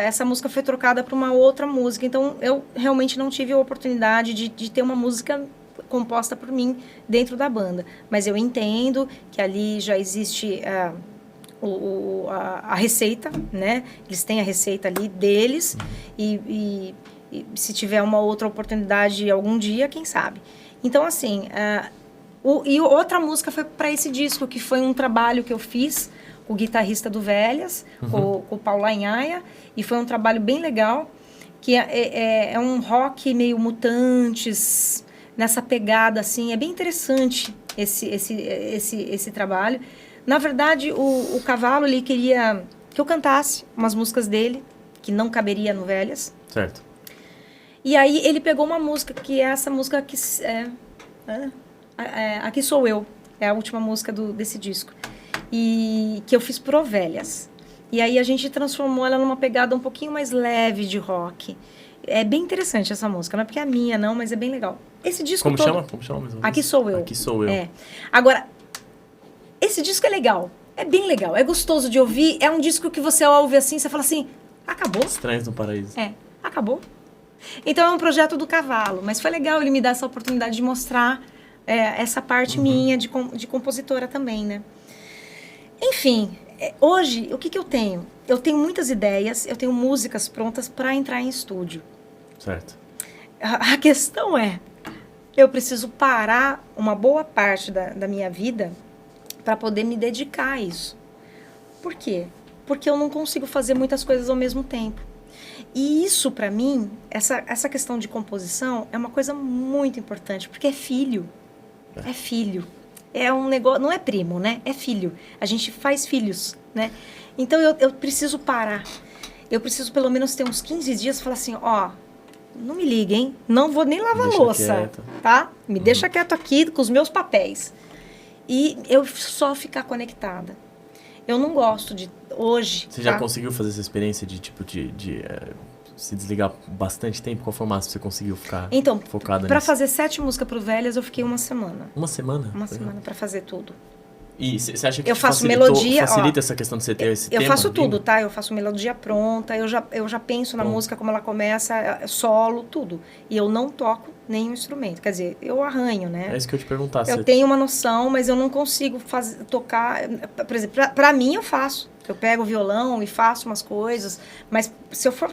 essa música foi trocada para uma outra música. Então, eu realmente não tive a oportunidade de ter uma música composta por mim dentro da banda. Mas eu entendo que ali já existe... a receita, né? Eles têm a receita ali deles e se tiver uma outra oportunidade algum dia, quem sabe. Então, assim, outra música foi para esse disco, que foi um trabalho que eu fiz com o guitarrista do Velhas, com o Paulo Anhaia, e foi um trabalho bem legal, que é um rock meio Mutantes, nessa pegada, assim, é bem interessante esse trabalho. Na verdade, o Cavalo, ele queria que eu cantasse umas músicas dele, que não caberia no Velhas. Certo. E aí, ele pegou uma música, que é essa música que Aqui Sou Eu. É a última música desse disco. E que eu fiz pro Velhas. E aí, a gente transformou ela numa pegada um pouquinho mais leve de rock. É bem interessante essa música. Não é porque é minha, não, mas é bem legal. Esse disco Como chama? Como chama mesmo? Aqui Sou Eu. Aqui Sou Eu. Agora... Esse disco é legal, é bem legal, é gostoso de ouvir, é um disco que você ouve assim, você fala assim, acabou? Estranhos no Paraíso. Acabou. Então é um projeto do Cavalo, mas foi legal ele me dar essa oportunidade de mostrar essa parte minha de compositora também, né? Enfim, hoje, o que eu tenho? Eu tenho muitas ideias, eu tenho músicas prontas para entrar em estúdio. Certo. A questão eu preciso parar uma boa parte da minha vida para poder me dedicar a isso. Por quê? Porque eu não consigo fazer muitas coisas ao mesmo tempo. E isso, para mim, essa questão de composição é uma coisa muito importante, porque é filho. É filho. É um negócio, não é primo, né? É filho. A gente faz filhos, né? Então, eu preciso parar. Eu preciso, pelo menos, ter uns 15 dias e falar assim, não me liga, hein? Não vou nem lavar louça, quieto. Tá? Me deixa quieto aqui com os meus papéis. E eu só ficar conectada. Eu não gosto de hoje... Você já conseguiu fazer essa experiência de tipo de se desligar bastante tempo? Qual foi o máximo que você conseguiu ficar focada nisso? Para fazer 7 músicas pro Velhas, eu fiquei uma semana. Uma semana? Uma semana para fazer tudo. E você acha que eu faço melodia, facilita essa questão de você ter esse tema? Eu faço tudo, tá? Eu faço melodia pronta, eu já penso na música, como ela começa, solo, tudo. E eu não toco nenhum instrumento. Quer dizer, eu arranho, né? É isso que eu te perguntar. Eu tenho uma noção, mas eu não consigo tocar... Por exemplo, pra mim eu faço. Eu pego o violão e faço umas coisas, mas se eu for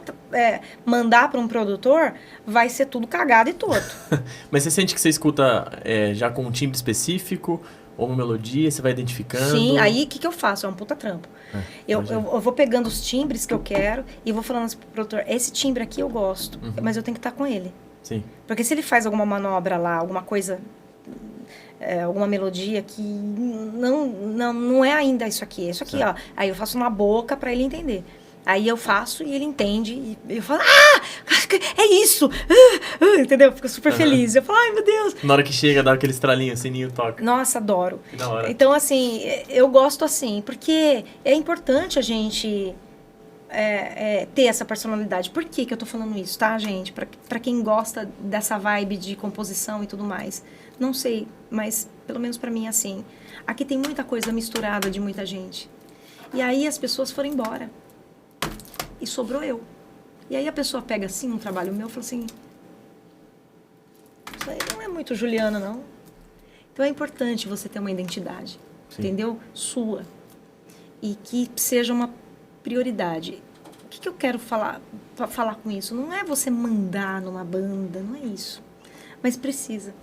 mandar para um produtor, vai ser tudo cagado e torto. Mas você sente que você escuta já com um timbre específico... Ou uma melodia, você vai identificando? Sim, aí o que eu faço? É um puta trampo. Eu vou pegando os timbres que eu quero e vou falando pro produtor, esse timbre aqui eu gosto, mas eu tenho que estar com ele. Sim. Porque se ele faz alguma manobra lá, alguma coisa, alguma melodia que não é ainda isso aqui, é isso aqui, ó. Aí eu faço na boca para ele entender. Aí eu faço e ele entende. E eu falo, é isso! Entendeu? Fico super feliz. Eu falo, ai, meu Deus! Na hora que chega, dá aquele estralinho, sininho toca. Nossa, adoro. Que da hora. Então, assim, eu gosto assim, porque é importante a gente ter essa personalidade. Por que eu tô falando isso, tá, gente? Pra quem gosta dessa vibe de composição e tudo mais. Não sei, mas pelo menos pra mim, assim. Aqui tem muita coisa misturada de muita gente. E aí as pessoas foram embora. E sobrou eu. E aí a pessoa pega assim um trabalho meu e fala assim, isso aí não é muito Juliana, não. Então é importante você ter uma identidade, entendeu? Sua. E que seja uma prioridade. O que eu quero falar com isso? Não é você mandar numa banda, não é isso. Mas precisa.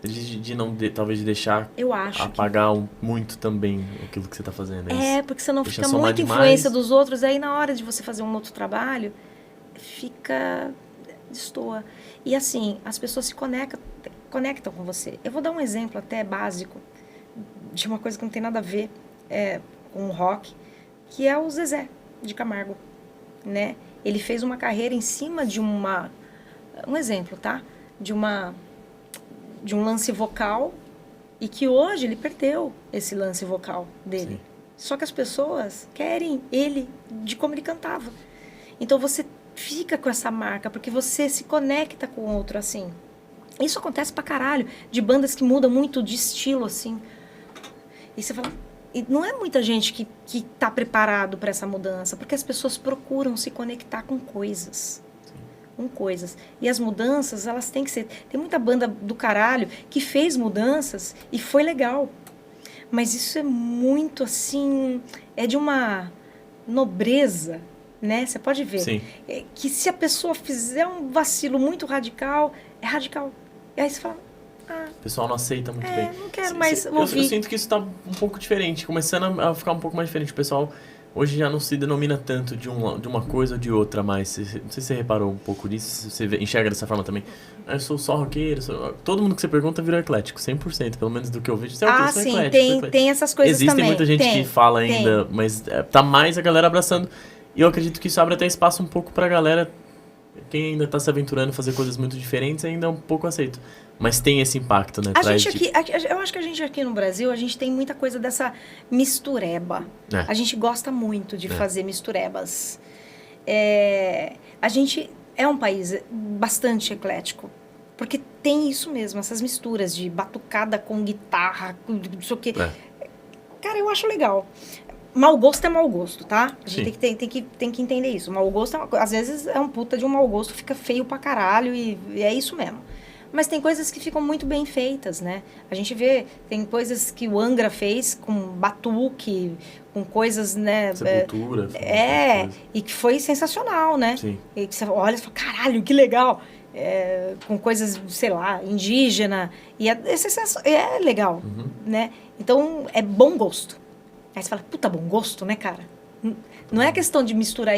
De não, talvez, de deixar apagar muito também aquilo que você está fazendo. Porque você não fica muita influência dos outros, aí na hora de você fazer um outro trabalho, destoa. E assim, as pessoas se conectam com você. Eu vou dar um exemplo até básico de uma coisa que não tem nada a ver com o rock, que é o Zezé de Camargo, né? Ele fez uma carreira em cima de um exemplo, tá? De um lance vocal, e que hoje ele perdeu esse lance vocal dele. Só que as pessoas querem ele de como ele cantava. Então você fica com essa marca, porque você se conecta com o outro assim. Isso acontece pra caralho, de bandas que mudam muito de estilo, assim. E você fala... E não é muita gente que tá preparado para essa mudança, porque as pessoas procuram se conectar com coisas. Com coisas. E as mudanças, elas têm que ser... Tem muita banda do caralho que fez mudanças e foi legal. Mas isso é muito, assim... É de uma nobreza, né? Você pode ver. Sim. Que se a pessoa fizer um vacilo muito radical, é radical. E aí você fala, O pessoal não aceita muito bem. não quero mais Eu ouvir. sinto que isso tá um pouco diferente, começando a ficar um pouco mais diferente. O pessoal hoje já não se denomina tanto de uma coisa ou de outra mais. Não sei se você reparou um pouco nisso, se você enxerga dessa forma também. Eu sou só roqueiro. Todo mundo que você pergunta virou eclético, 100%, pelo menos do que eu vejo. Sim, eclético. Tem essas coisas Existem também. Muita gente que fala ainda, mas tá mais a galera abraçando. E eu acredito que isso abre até espaço um pouco pra galera, quem ainda tá se aventurando a fazer coisas muito diferentes, ainda é um pouco aceito. Mas tem esse impacto, né? Eu acho que a gente aqui no Brasil, a gente tem muita coisa dessa mistureba. A gente gosta muito de fazer misturebas. A gente é um país bastante eclético. Porque tem isso mesmo, essas misturas de batucada com guitarra, não sei o quê. Cara, eu acho legal. Mau gosto é mau gosto, tá? A gente tem que entender isso. Mau gosto, às vezes, é um puta de um mau gosto, fica feio pra caralho e é isso mesmo. Mas tem coisas que ficam muito bem feitas, né? A gente vê, tem coisas que o Angra fez com batuque, com coisas, né? Sepultura. E que foi sensacional, né? Sim. E que você olha e fala, caralho, que legal! Com coisas, sei lá, indígena. E é legal, né? Então, é bom gosto. Aí você fala, puta, bom gosto, né, cara? Não é questão de misturar,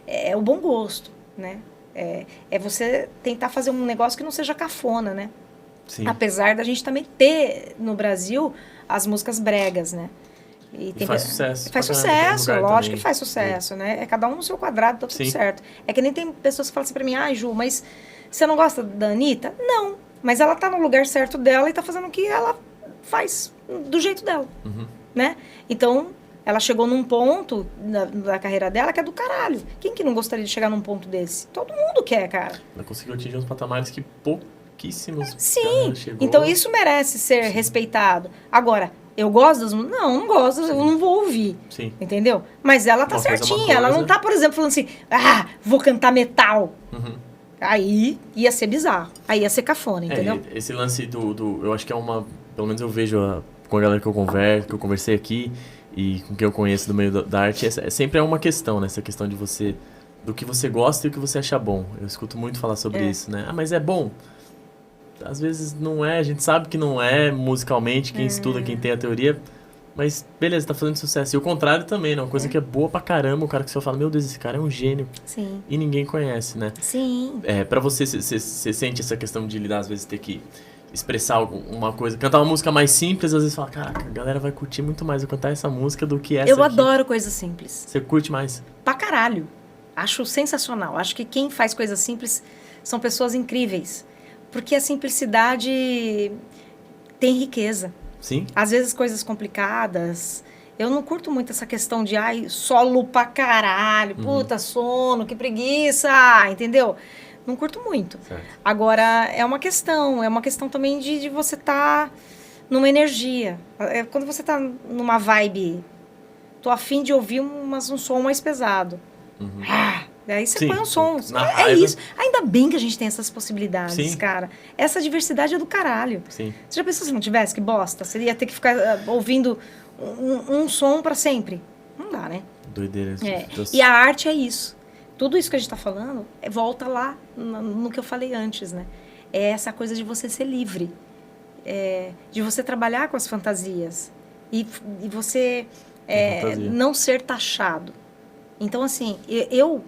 é o bom gosto, né? É você tentar fazer um negócio que não seja cafona, né? Sim. Apesar da gente também ter, no Brasil, as músicas bregas, né? E faz sucesso. Faz sucesso, lógico que faz sucesso, né? É cada um no seu quadrado, tá tudo certo. É que nem tem pessoas que falam assim pra mim, Ju, mas você não gosta da Anitta? Não, mas ela tá no lugar certo dela e tá fazendo o que ela faz do jeito dela, né? Então, ela chegou num ponto da carreira dela que é do caralho. Quem que não gostaria de chegar num ponto desse? Todo mundo quer, cara. Ela conseguiu atingir uns patamares que pouquíssimos. Sim, então isso merece ser respeitado. Agora, eu gosto das músicas? Não gosto, eu não vou ouvir. Sim. Entendeu? Mas ela tá certinha, ela não tá, por exemplo, falando assim, vou cantar metal. Aí ia ser bizarro, aí ia ser cafona, entendeu? Esse lance eu acho que é uma, pelo menos eu vejo com a galera que eu conversei aqui e com quem eu conheço do meio da arte, sempre é uma questão, né? Essa questão de do que você gosta e o que você acha bom. Eu escuto muito falar sobre isso, né? Mas é bom. Às vezes não é, a gente sabe que não é musicalmente, quem estuda, quem tem a teoria, mas beleza, tá fazendo sucesso. E o contrário também, né? Uma coisa que é boa pra caramba, o cara que você fala, meu Deus, esse cara é um gênio. Sim. E ninguém conhece, né? Sim. Pra você sente essa questão de lidar, às vezes, ter que expressar uma coisa, cantar uma música mais simples, às vezes fala, caraca, a galera vai curtir muito mais eu cantar essa música do que essa Eu aqui. adoro coisas simples. Você curte mais? Pra caralho. Acho sensacional. Acho que quem faz coisas simples são pessoas incríveis. Porque a simplicidade tem riqueza. Sim. Às vezes coisas complicadas. Eu não curto muito essa questão de solo pra caralho, puta, sono, que preguiça, entendeu? Não curto muito. Certo. Agora, é uma questão também de você estar numa energia. Quando você tá numa vibe, tô a fim de ouvir um som mais pesado. Aí você põe um som. Isso. Ainda bem que a gente tem essas possibilidades, cara. Essa diversidade é do caralho. Sim. Você já pensou se não tivesse? Que bosta. Você ia ter que ficar ouvindo um som pra sempre. Não dá, né? Doideira. E a arte é isso. Tudo isso que a gente tá falando volta lá no que eu falei antes, né? É essa coisa de você ser livre. De você trabalhar com as fantasias. E você não ser taxado. Então, assim, eu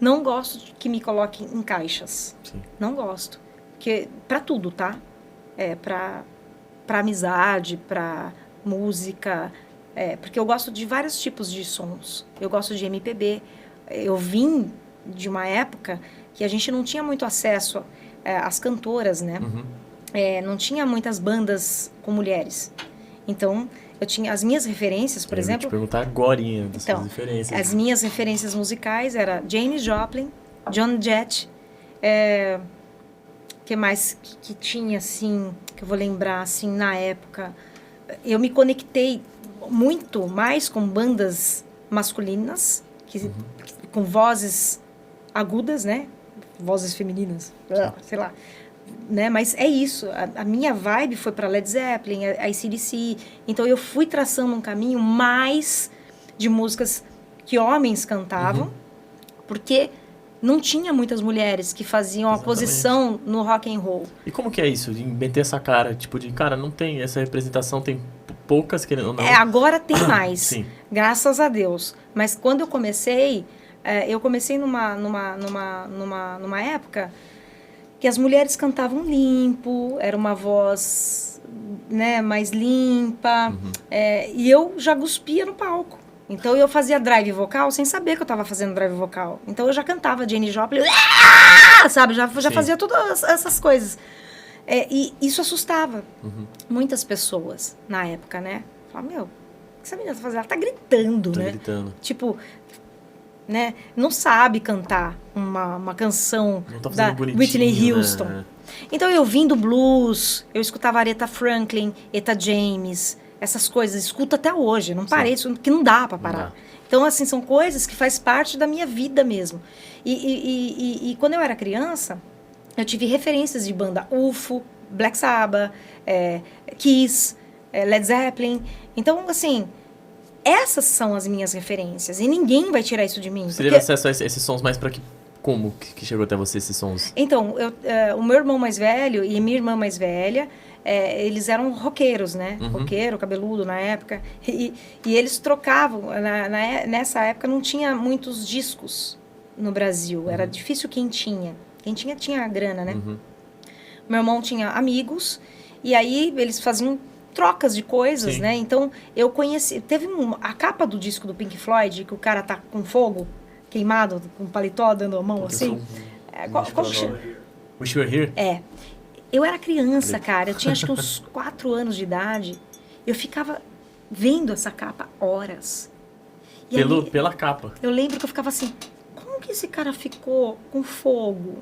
não gosto que me coloquem em caixas. Sim. Não gosto. Porque, pra tudo, tá? Pra amizade, pra música. Porque eu gosto de vários tipos de sons. Eu gosto de MPB. Eu vim de uma época que a gente não tinha muito acesso às cantoras, né? Não tinha muitas bandas com mulheres. Então, eu tinha as minhas referências, por exemplo... Eu ia te perguntar agorinha das suas Então, referências. as minhas referências musicais era Janis Joplin, Joan Jett, que mais que tinha, assim, que eu vou lembrar, assim, na época. Eu me conectei muito mais com bandas masculinas, com vozes agudas, né? Vozes femininas, sei lá. Né? Mas é isso, a minha vibe foi para Led Zeppelin, a AC/DC, então eu fui traçando um caminho mais de músicas que homens cantavam, porque não tinha muitas mulheres que faziam a posição no rock and roll. E como que é isso, de meter essa cara, tipo de, cara, não tem essa representação, tem poucas querendo ou não? Agora tem mais, Sim. Graças a Deus, mas quando eu comecei numa época que as mulheres cantavam limpo, era uma voz, né, mais limpa, e eu já cuspia no palco. Então eu fazia drive vocal sem saber que eu estava fazendo drive vocal. Então eu já cantava Janis Joplin, sabe, já fazia todas essas coisas. E isso assustava muitas pessoas na época, né? Falavam, meu, o que essa menina tá fazendo? Ela tá gritando, né? Gritando. Tipo, né? Não sabe cantar uma canção da Whitney Houston. Né? Então eu vim do blues, eu escutava Aretha Franklin, Etta James, essas coisas, escuto até hoje, não parei, que não dá para parar. Então, assim, são coisas que faz parte da minha vida mesmo. E quando eu era criança, eu tive referências de banda UFO, Black Sabbath, Kiss, Led Zeppelin. Então, assim, essas são as minhas referências. E ninguém vai tirar isso de mim. Você teve acesso a esses sons mais pra que... Como que chegou até você esses sons? Então, o meu irmão mais velho e minha irmã mais velha, eles eram roqueiros, né? Roqueiro, cabeludo na época. E eles trocavam. Nessa época não tinha muitos discos no Brasil. Era difícil quem tinha. Quem tinha grana, né? Meu irmão tinha amigos. E aí eles faziam trocas de coisas, né? Então, eu conheci... Teve a capa do disco do Pink Floyd, que o cara tá com fogo, queimado, com paletó, dando a mão assim. Qual que chama? Wish You Were Here? Eu era criança, cara. Eu tinha acho que uns 4 anos de idade. Eu ficava vendo essa capa horas. E pela capa. Eu lembro que eu ficava assim, como que esse cara ficou com fogo?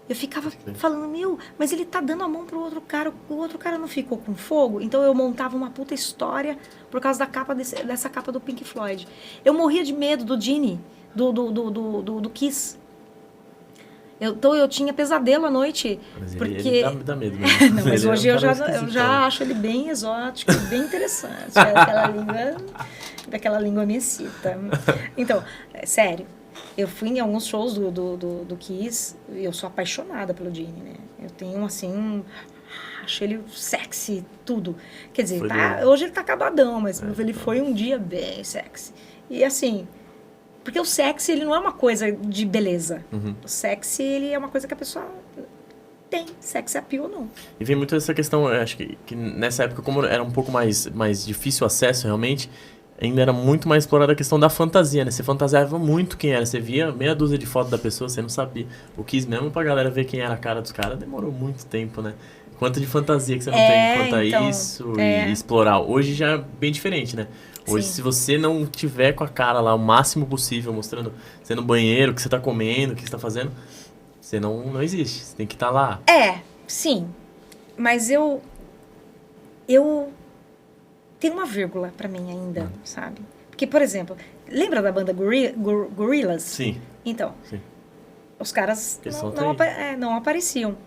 Eu ficava falando, mas ele tá dando a mão pro outro cara, o outro cara não ficou com fogo? Então eu montava uma puta história por causa da capa dessa capa do Pink Floyd. Eu morria de medo do Gene, do Kiss. Então eu tinha pesadelo à noite. Mas porque... ele dá medo mesmo. Não, mas hoje eu já acho ele bem exótico, bem interessante. Daquela língua me excita. Então, sério. Eu fui em alguns shows do Kiss e eu sou apaixonada pelo Gene, né? Eu tenho, assim, acho ele sexy, tudo. Quer dizer, hoje ele tá acabadão, mas ele foi um dia bem sexy. E, assim, porque o sexy, ele não é uma coisa de beleza. O sexy, ele é uma coisa que a pessoa tem. Sexy appeal ou não. E vem muito essa questão, eu acho que nessa época, como era um pouco mais difícil o acesso, realmente... Ainda era muito mais explorada a questão da fantasia, né? Você fantasiava muito quem era. Você via meia dúzia de fotos da pessoa, você não sabia. O Kiss mesmo, pra galera ver quem era a cara dos caras, demorou muito tempo, né? Quanto de fantasia que você não tem quanto a isso e explorar. Hoje já é bem diferente, né? Hoje, se você não tiver com a cara lá o máximo possível, mostrando você no banheiro, o que você tá comendo, o que você tá fazendo, você não existe. Você tem que estar lá. Sim. Mas eu tem uma vírgula pra mim ainda, sabe? Porque, por exemplo, lembra da banda Gorillaz? Sim. Então, os caras não apareciam.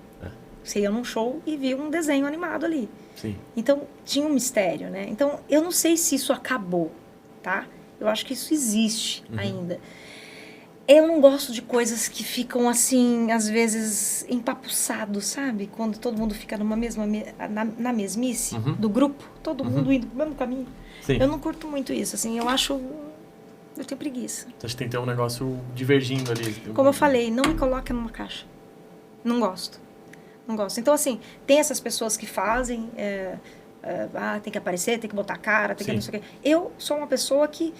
Você ia num show e via um desenho animado ali. Sim. Então, tinha um mistério, né? Então, eu não sei se isso acabou, tá? Eu acho que isso existe ainda. Eu não gosto de coisas que ficam, assim, às vezes, empapuçados, sabe? Quando todo mundo fica na mesmice do grupo, todo mundo indo pro mesmo caminho. Sim. Eu não curto muito isso, assim, eu tenho preguiça. Então, acho que tem que ter um negócio divergindo ali. Como eu falei, não me coloca numa caixa. Não gosto. Então, assim, tem essas pessoas que fazem, tem que aparecer, tem que botar a cara, tem que não sei o quê. Eu sou uma pessoa que,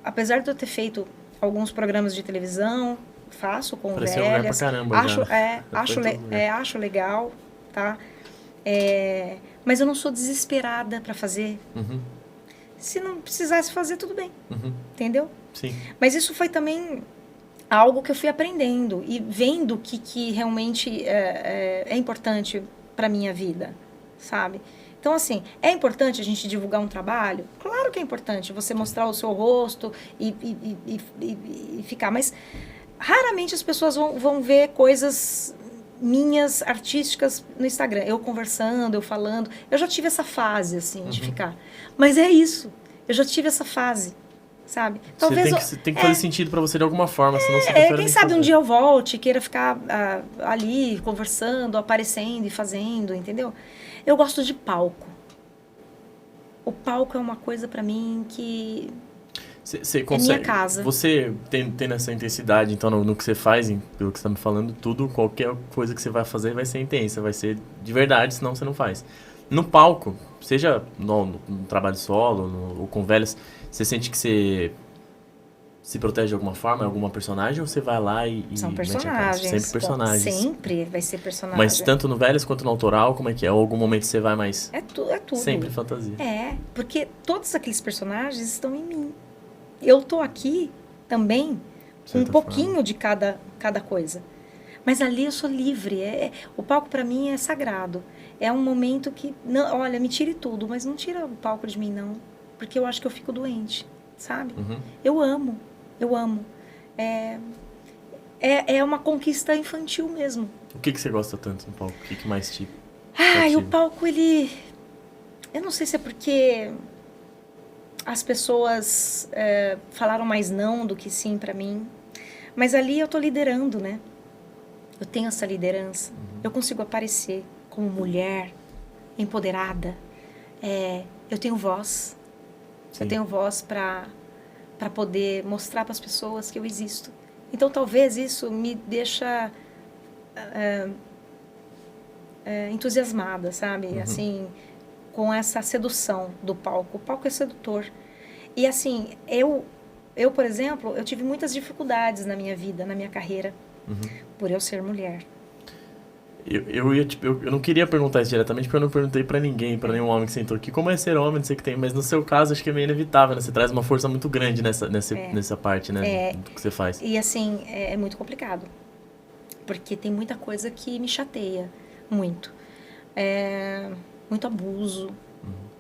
apesar de eu ter feito alguns programas de televisão, faço com velhas, pra caramba, acho legal, tá? Mas eu não sou desesperada para fazer. Uhum. Se não precisasse fazer, tudo bem. Uhum. Entendeu? Sim. Mas isso foi também algo que eu fui aprendendo e vendo que realmente é importante para minha vida, sabe? Então, assim, é importante a gente divulgar um trabalho? Claro que é importante você mostrar o seu rosto e ficar, mas raramente as pessoas vão ver coisas minhas artísticas no Instagram. Eu conversando, eu falando. Eu já tive essa fase, assim, de ficar. Mas é isso. Eu já tive essa fase, sabe? Talvez você tem que fazer sentido pra você de alguma forma, senão você prefere quem nem sabe fazer. um dia eu volte e queira ficar ali, conversando, aparecendo e fazendo, entendeu? Eu gosto de palco. O palco é uma coisa pra mim que... Você É consegue, minha casa. Você tendo essa intensidade, então, no que você faz, pelo que você tá me falando, qualquer coisa que você vai fazer vai ser intensa, vai ser de verdade, senão você não faz. No palco, seja no trabalho solo ou com velhas, você sente que você se protege de alguma forma, alguma personagem, ou você vai lá e São mete a cara? personagens. Sempre personagens. Sempre vai ser personagem. Mas tanto no velhas quanto no autoral, como é que é? Ou algum momento você vai mais... É tudo. Sempre fantasia. Porque todos aqueles personagens estão em mim. Eu tô aqui também com um certa pouquinho forma. de cada coisa. Mas ali eu sou livre. O palco para mim é sagrado. É um momento que, não, olha, me tire tudo, mas não tira o palco de mim, não. Porque eu acho que eu fico doente, sabe? Uhum. Eu amo. É uma conquista infantil mesmo. O que você gosta tanto no palco? O que mais te... O palco, ele... Eu não sei se é porque as pessoas falaram mais não do que sim pra mim. Mas ali eu tô liderando, né? Eu tenho essa liderança. Eu consigo aparecer como mulher empoderada. Eu tenho voz. Sim. Eu tenho voz para poder mostrar para as pessoas que eu existo. Então, talvez isso me deixa entusiasmada, sabe? Uhum. Assim, com essa sedução do palco. O palco é sedutor. E, assim, eu, por exemplo, eu tive muitas dificuldades na minha vida, na minha carreira, por eu ser mulher. Eu não queria perguntar isso diretamente, porque eu não perguntei pra ninguém, pra nenhum homem que sentou aqui, como é ser homem, não sei o que tem, mas no seu caso acho que é meio inevitável, né? Você traz uma força muito grande nessa parte, né? Do que você faz. E assim, é muito complicado, porque tem muita coisa que me chateia, muito. Muito abuso,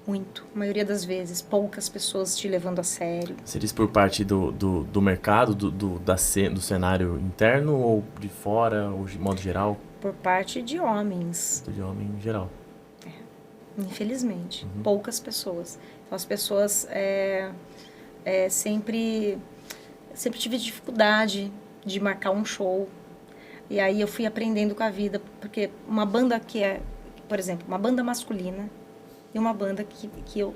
muito. A maioria das vezes, poucas pessoas te levando a sério. Você diz por parte do mercado, do cenário interno, ou de fora, ou de modo geral? Por parte de homens. De homem em geral. Infelizmente. Poucas pessoas. Então, as pessoas sempre tive dificuldade de marcar um show. E aí eu fui aprendendo com a vida. Porque uma banda que por exemplo, uma banda masculina e uma banda que eu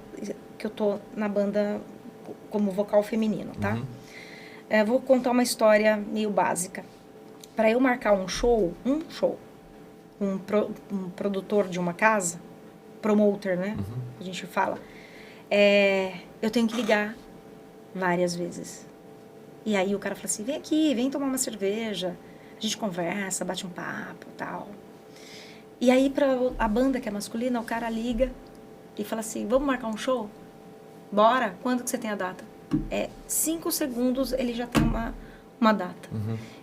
tô na banda como vocal feminino, tá? Vou contar uma história meio básica. Para eu marcar um show, um produtor de uma casa, promoter, né? A gente fala. Eu tenho que ligar várias vezes. E aí o cara fala assim, vem aqui, vem tomar uma cerveja. A gente conversa, bate um papo e tal. E aí para a banda que é masculina, o cara liga e fala assim, vamos marcar um show? Bora? Quando que você tem a data? 5 segundos ele já tem uma data.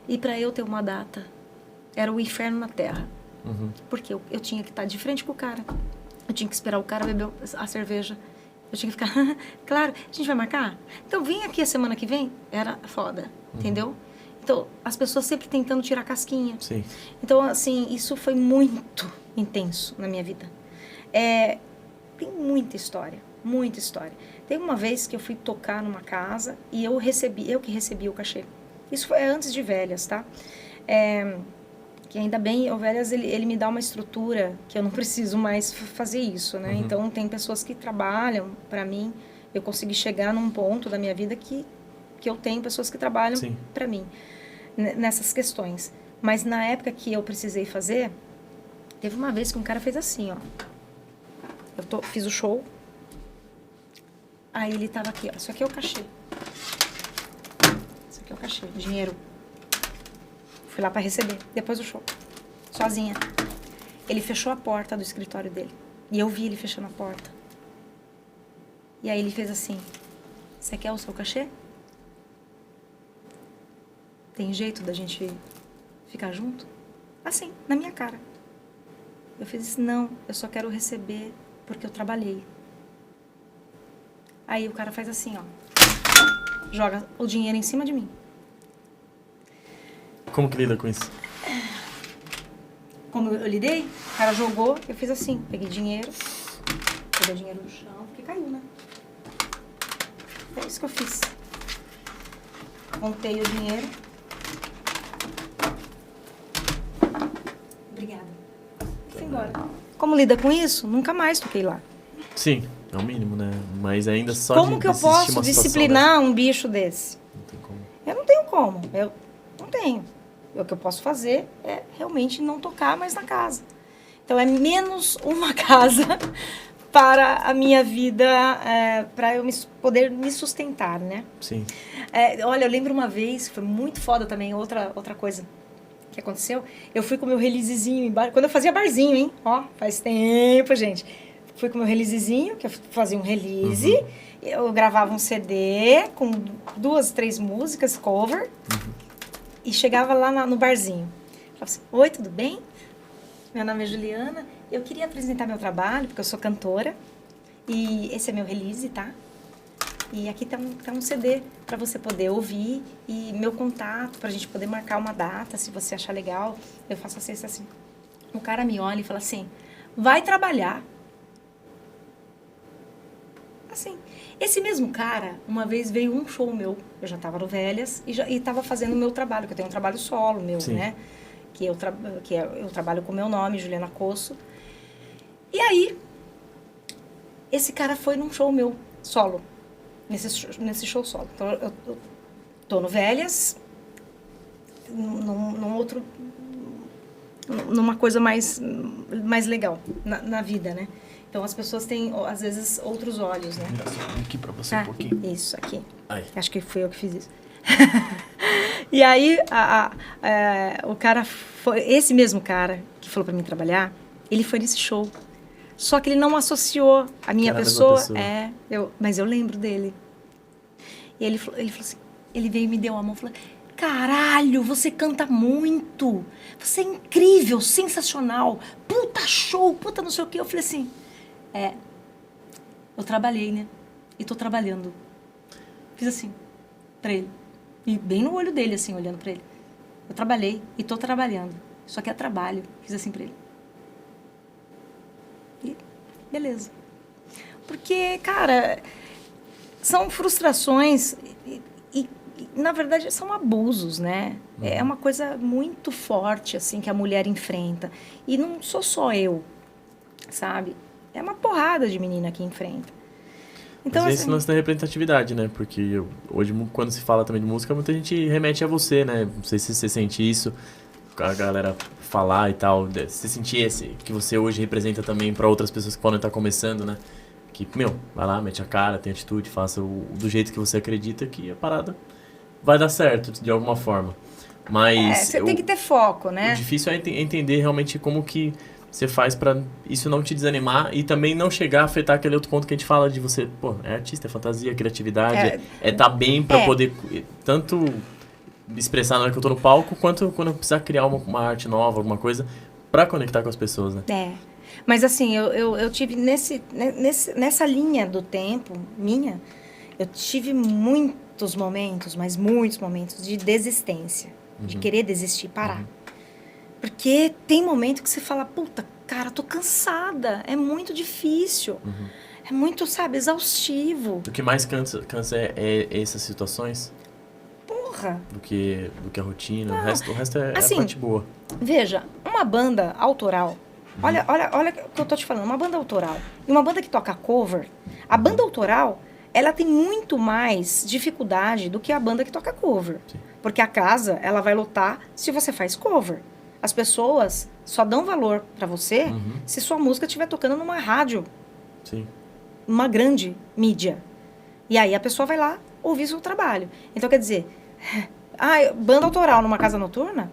E para eu ter uma data, era o inferno na terra. Porque eu tinha que estar de frente com o cara. Eu tinha que esperar o cara beber a cerveja. Eu tinha que ficar, claro, a gente vai marcar? Então vem aqui a semana que vem. Era foda, entendeu? Então, as pessoas sempre tentando tirar casquinha. Sim. Então, assim, isso foi muito intenso na minha vida. Tem muita história, muita história. Teve uma vez que eu fui tocar numa casa e eu que recebi o cachê. Isso foi antes de Velhas, tá? Que ainda bem, o Velhas, ele me dá uma estrutura que eu não preciso mais fazer isso, né? Então, tem pessoas que trabalham para mim. Eu consegui chegar num ponto da minha vida que eu tenho pessoas que trabalham para mim nessas questões. Mas na época que eu precisei fazer, teve uma vez que um cara fez assim, ó. Fiz o show. Aí ele tava aqui, ó. Isso aqui é o cachê. Isso aqui é o cachê, dinheiro. Fui lá para receber, depois do show. Sozinha. Ele fechou a porta do escritório dele. E eu vi ele fechando a porta. E aí ele fez assim, você quer o seu cachê? Tem jeito da gente ficar junto? Assim, na minha cara. Eu fiz isso, não, eu só quero receber porque eu trabalhei. Aí o cara faz assim, ó. Joga o dinheiro em cima de mim. Como que lida com isso? Como eu lidei, o cara jogou, eu fiz assim, peguei dinheiro, peguei o dinheiro no chão, porque caiu, né? É isso que eu fiz. Montei o dinheiro. Obrigada. Fui embora. Como lida com isso? Nunca mais toquei lá. Sim, é o mínimo, né? Mas ainda só Como que eu assistir posso uma situação disciplinar um bicho desse? dessa, não tem como. Eu não tenho como. Eu não tenho. O que eu posso fazer é realmente não tocar mais na casa. Então, é menos uma casa para a minha vida, para eu poder me sustentar, né? Sim. Olha, eu lembro uma vez, foi muito foda também, outra coisa que aconteceu. Eu fui com o meu releasezinho em bar, quando eu fazia barzinho, hein? Ó, faz tempo, gente. Fui com o meu releasezinho, que eu fazia um release. Uhum. Eu gravava um CD com 2, 3 músicas, cover. Uhum. E chegava lá no barzinho. Falava assim, oi, tudo bem? Meu nome é Juliana. Eu queria apresentar meu trabalho, porque eu sou cantora. E esse é meu release, tá? E aqui tá um CD para você poder ouvir. E meu contato, pra gente poder marcar uma data, se você achar legal. Eu faço assim. O cara me olha e fala assim, vai trabalhar. Assim. Esse mesmo cara, uma vez veio um show meu, eu já estava no Velhas e estava fazendo o meu trabalho, que eu tenho um trabalho solo meu, Sim. né? Que eu trabalho com o meu nome, Juliana Cosso. E aí, esse cara foi num show meu, solo, nesse show solo. Então, eu tô no Velhas, numa coisa mais legal na vida, né? Então, as pessoas têm, às vezes, outros olhos, né? Vou virar só aqui pra você um pouquinho. Isso, aqui. Ai. Acho que fui eu que fiz isso. E aí, o cara foi... Esse mesmo cara que falou pra mim trabalhar, ele foi nesse show. Só que ele não associou a minha pessoa. Mas eu lembro dele. E ele falou assim... Ele veio e me deu a mão e falou... Caralho, você canta muito. Você é incrível, sensacional. Puta show, puta não sei o quê. Eu falei assim... eu trabalhei, né? E tô trabalhando. Fiz assim, pra ele. E bem no olho dele, assim, olhando pra ele. Eu trabalhei e tô trabalhando. Isso aqui é trabalho. Fiz assim pra ele. E beleza. Porque, cara, são frustrações e na verdade, são abusos, né? É uma coisa muito forte, assim, que a mulher enfrenta. E não sou só eu, sabe? É uma porrada de menina que enfrenta. Então, Mas esse lance da representatividade, né? Porque hoje, quando se fala também de música, muita gente remete a você, né? Não sei se você sente isso, a galera falar e tal. Você sentir que você hoje representa também para outras pessoas que podem estar começando, né? Que, vai lá, mete a cara, tem atitude, faça do jeito que você acredita que a parada vai dar certo, de alguma forma. Mas... você tem que ter foco, né? O difícil é entender realmente como que você faz pra isso não te desanimar e também não chegar a afetar aquele outro ponto que a gente fala de você, é artista, é fantasia, é criatividade, tá bem pra poder tanto expressar na hora que eu tô no palco, quanto quando eu precisar criar uma arte nova, alguma coisa, pra conectar com as pessoas, né? Mas assim, eu tive nessa linha do tempo minha, eu tive muitos momentos, mas muitos momentos de desistência, de querer desistir, parar. Porque tem momento que você fala, puta, cara, tô cansada, é muito difícil, é muito, sabe, exaustivo. O que mais cansa é essas situações? Porra! Do que a rotina, o resto é assim, a parte boa. Veja, uma banda autoral, olha o que eu tô te falando, uma banda autoral e uma banda que toca cover, a banda autoral, ela tem muito mais dificuldade do que a banda que toca cover. Sim. Porque a casa, ela vai lotar se você faz cover. As pessoas só dão valor pra você se sua música estiver tocando numa rádio. Sim. Uma grande mídia. E aí a pessoa vai lá ouvir seu trabalho. Então, quer dizer, banda autoral numa casa noturna,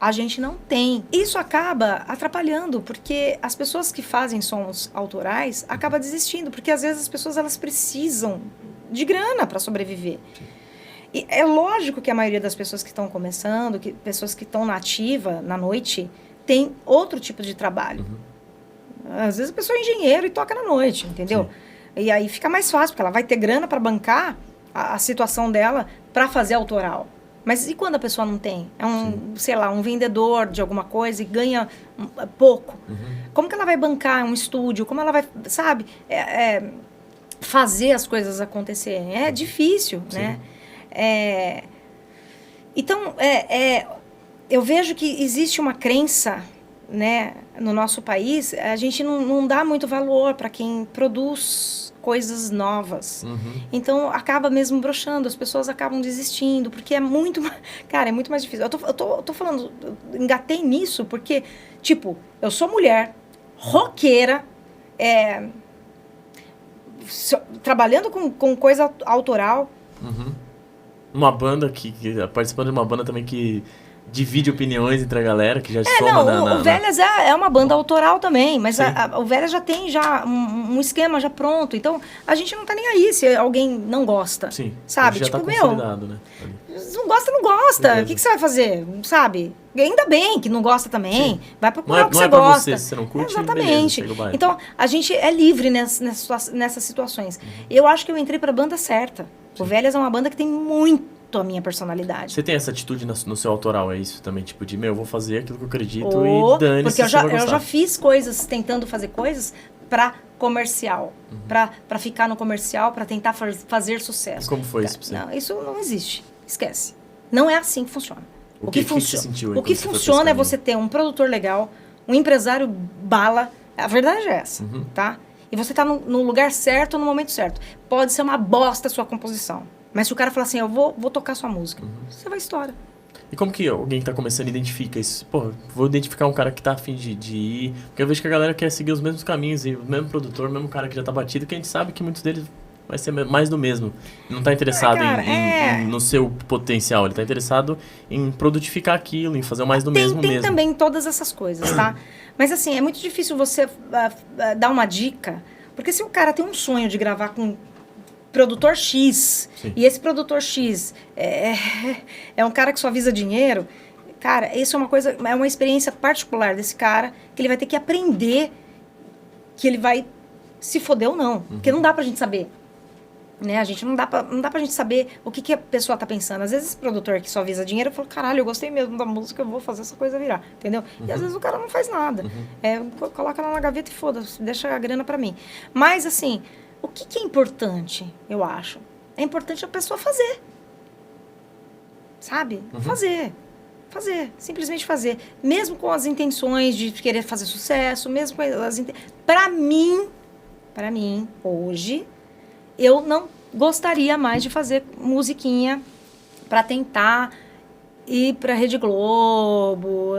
A gente não tem. Isso acaba atrapalhando, porque as pessoas que fazem sons autorais acabam desistindo, porque às vezes as pessoas elas precisam de grana para sobreviver. E é lógico que a maioria das pessoas que estão começando, pessoas que estão na ativa, na noite, tem outro tipo de trabalho. Às vezes a pessoa é engenheiro e toca na noite, entendeu? Sim. E aí fica mais fácil, porque ela vai ter grana para bancar a situação dela para fazer autoral. Mas e quando a pessoa não tem? É sei lá, um vendedor de alguma coisa e ganha pouco. Como que ela vai bancar um estúdio? Como ela vai, sabe, fazer as coisas acontecerem? É difícil, sim, né? Então, eu vejo que existe uma crença, né, no nosso país, a gente não dá muito valor para quem produz coisas novas. Então, acaba mesmo broxando, as pessoas acabam desistindo, porque é muito... Cara, é muito mais difícil. Eu tô falando, eu engatei nisso porque, tipo, eu sou mulher, roqueira, trabalhando com coisa autoral. Uma banda participando de uma banda também que divide opiniões entre a galera, que já soma o Velhas é uma banda autoral também, mas o Velhas já tem um esquema já pronto, então a gente não tá nem aí se alguém não gosta, sim, sabe? Já tipo, tá consolidado, né? Não gosta, o que você vai fazer, sabe? Ainda bem que não gosta também, sim, vai procurar o que você gosta. Se você não curte, exatamente. Beleza, então, a gente é livre nessas situações. Eu acho que eu entrei pra banda certa. Sim. O Velhas é uma banda que tem muito a minha personalidade. Você tem essa atitude no seu autoral, é isso também? Tipo, de, eu vou fazer aquilo que eu acredito e dane-se. Porque eu já fiz coisas, tentando fazer coisas pra comercial. Pra ficar no comercial, pra tentar fazer sucesso. E como foi isso pra você? Não, isso não existe. Esquece. Não é assim que funciona. O que você sentiu? O que funciona é você ter um produtor legal, um empresário bala. A verdade é essa, tá? E você tá no lugar certo, no momento certo. Pode ser uma bosta a sua composição. Mas se o cara falar assim, eu vou tocar sua música, você vai estourar. E como que alguém que tá começando identifica isso? Pô, vou identificar um cara que tá afim de ir... Porque eu vejo que a galera quer seguir os mesmos caminhos, e o mesmo produtor, o mesmo cara que já tá batido, que a gente sabe que muitos deles vai ser mais do mesmo. Não tá interessado no seu potencial, ele tá interessado em produtificar aquilo, em fazer o mais do mesmo. Tem também todas essas coisas, tá? Mas assim, é muito difícil você dar uma dica, porque se o cara tem um sonho de gravar com produtor X, sim, e esse produtor X é um cara que só visa dinheiro, cara, isso é uma experiência particular desse cara, que ele vai ter que aprender que ele vai se foder ou não, porque não dá pra gente saber, né? A gente não dá pra gente saber o que a pessoa tá pensando. Às vezes esse produtor que só visa dinheiro fala, caralho, eu gostei mesmo da música, eu vou fazer essa coisa virar, entendeu? E às vezes o cara não faz nada, coloca lá na gaveta e foda-se, deixa a grana pra mim. Mas assim, o que é importante, eu acho? É importante a pessoa fazer. Sabe? Fazer. Simplesmente fazer. Mesmo com as intenções de querer fazer sucesso, mesmo com as Pra mim, hoje, eu não gostaria mais de fazer musiquinha pra tentar ir pra Rede Globo,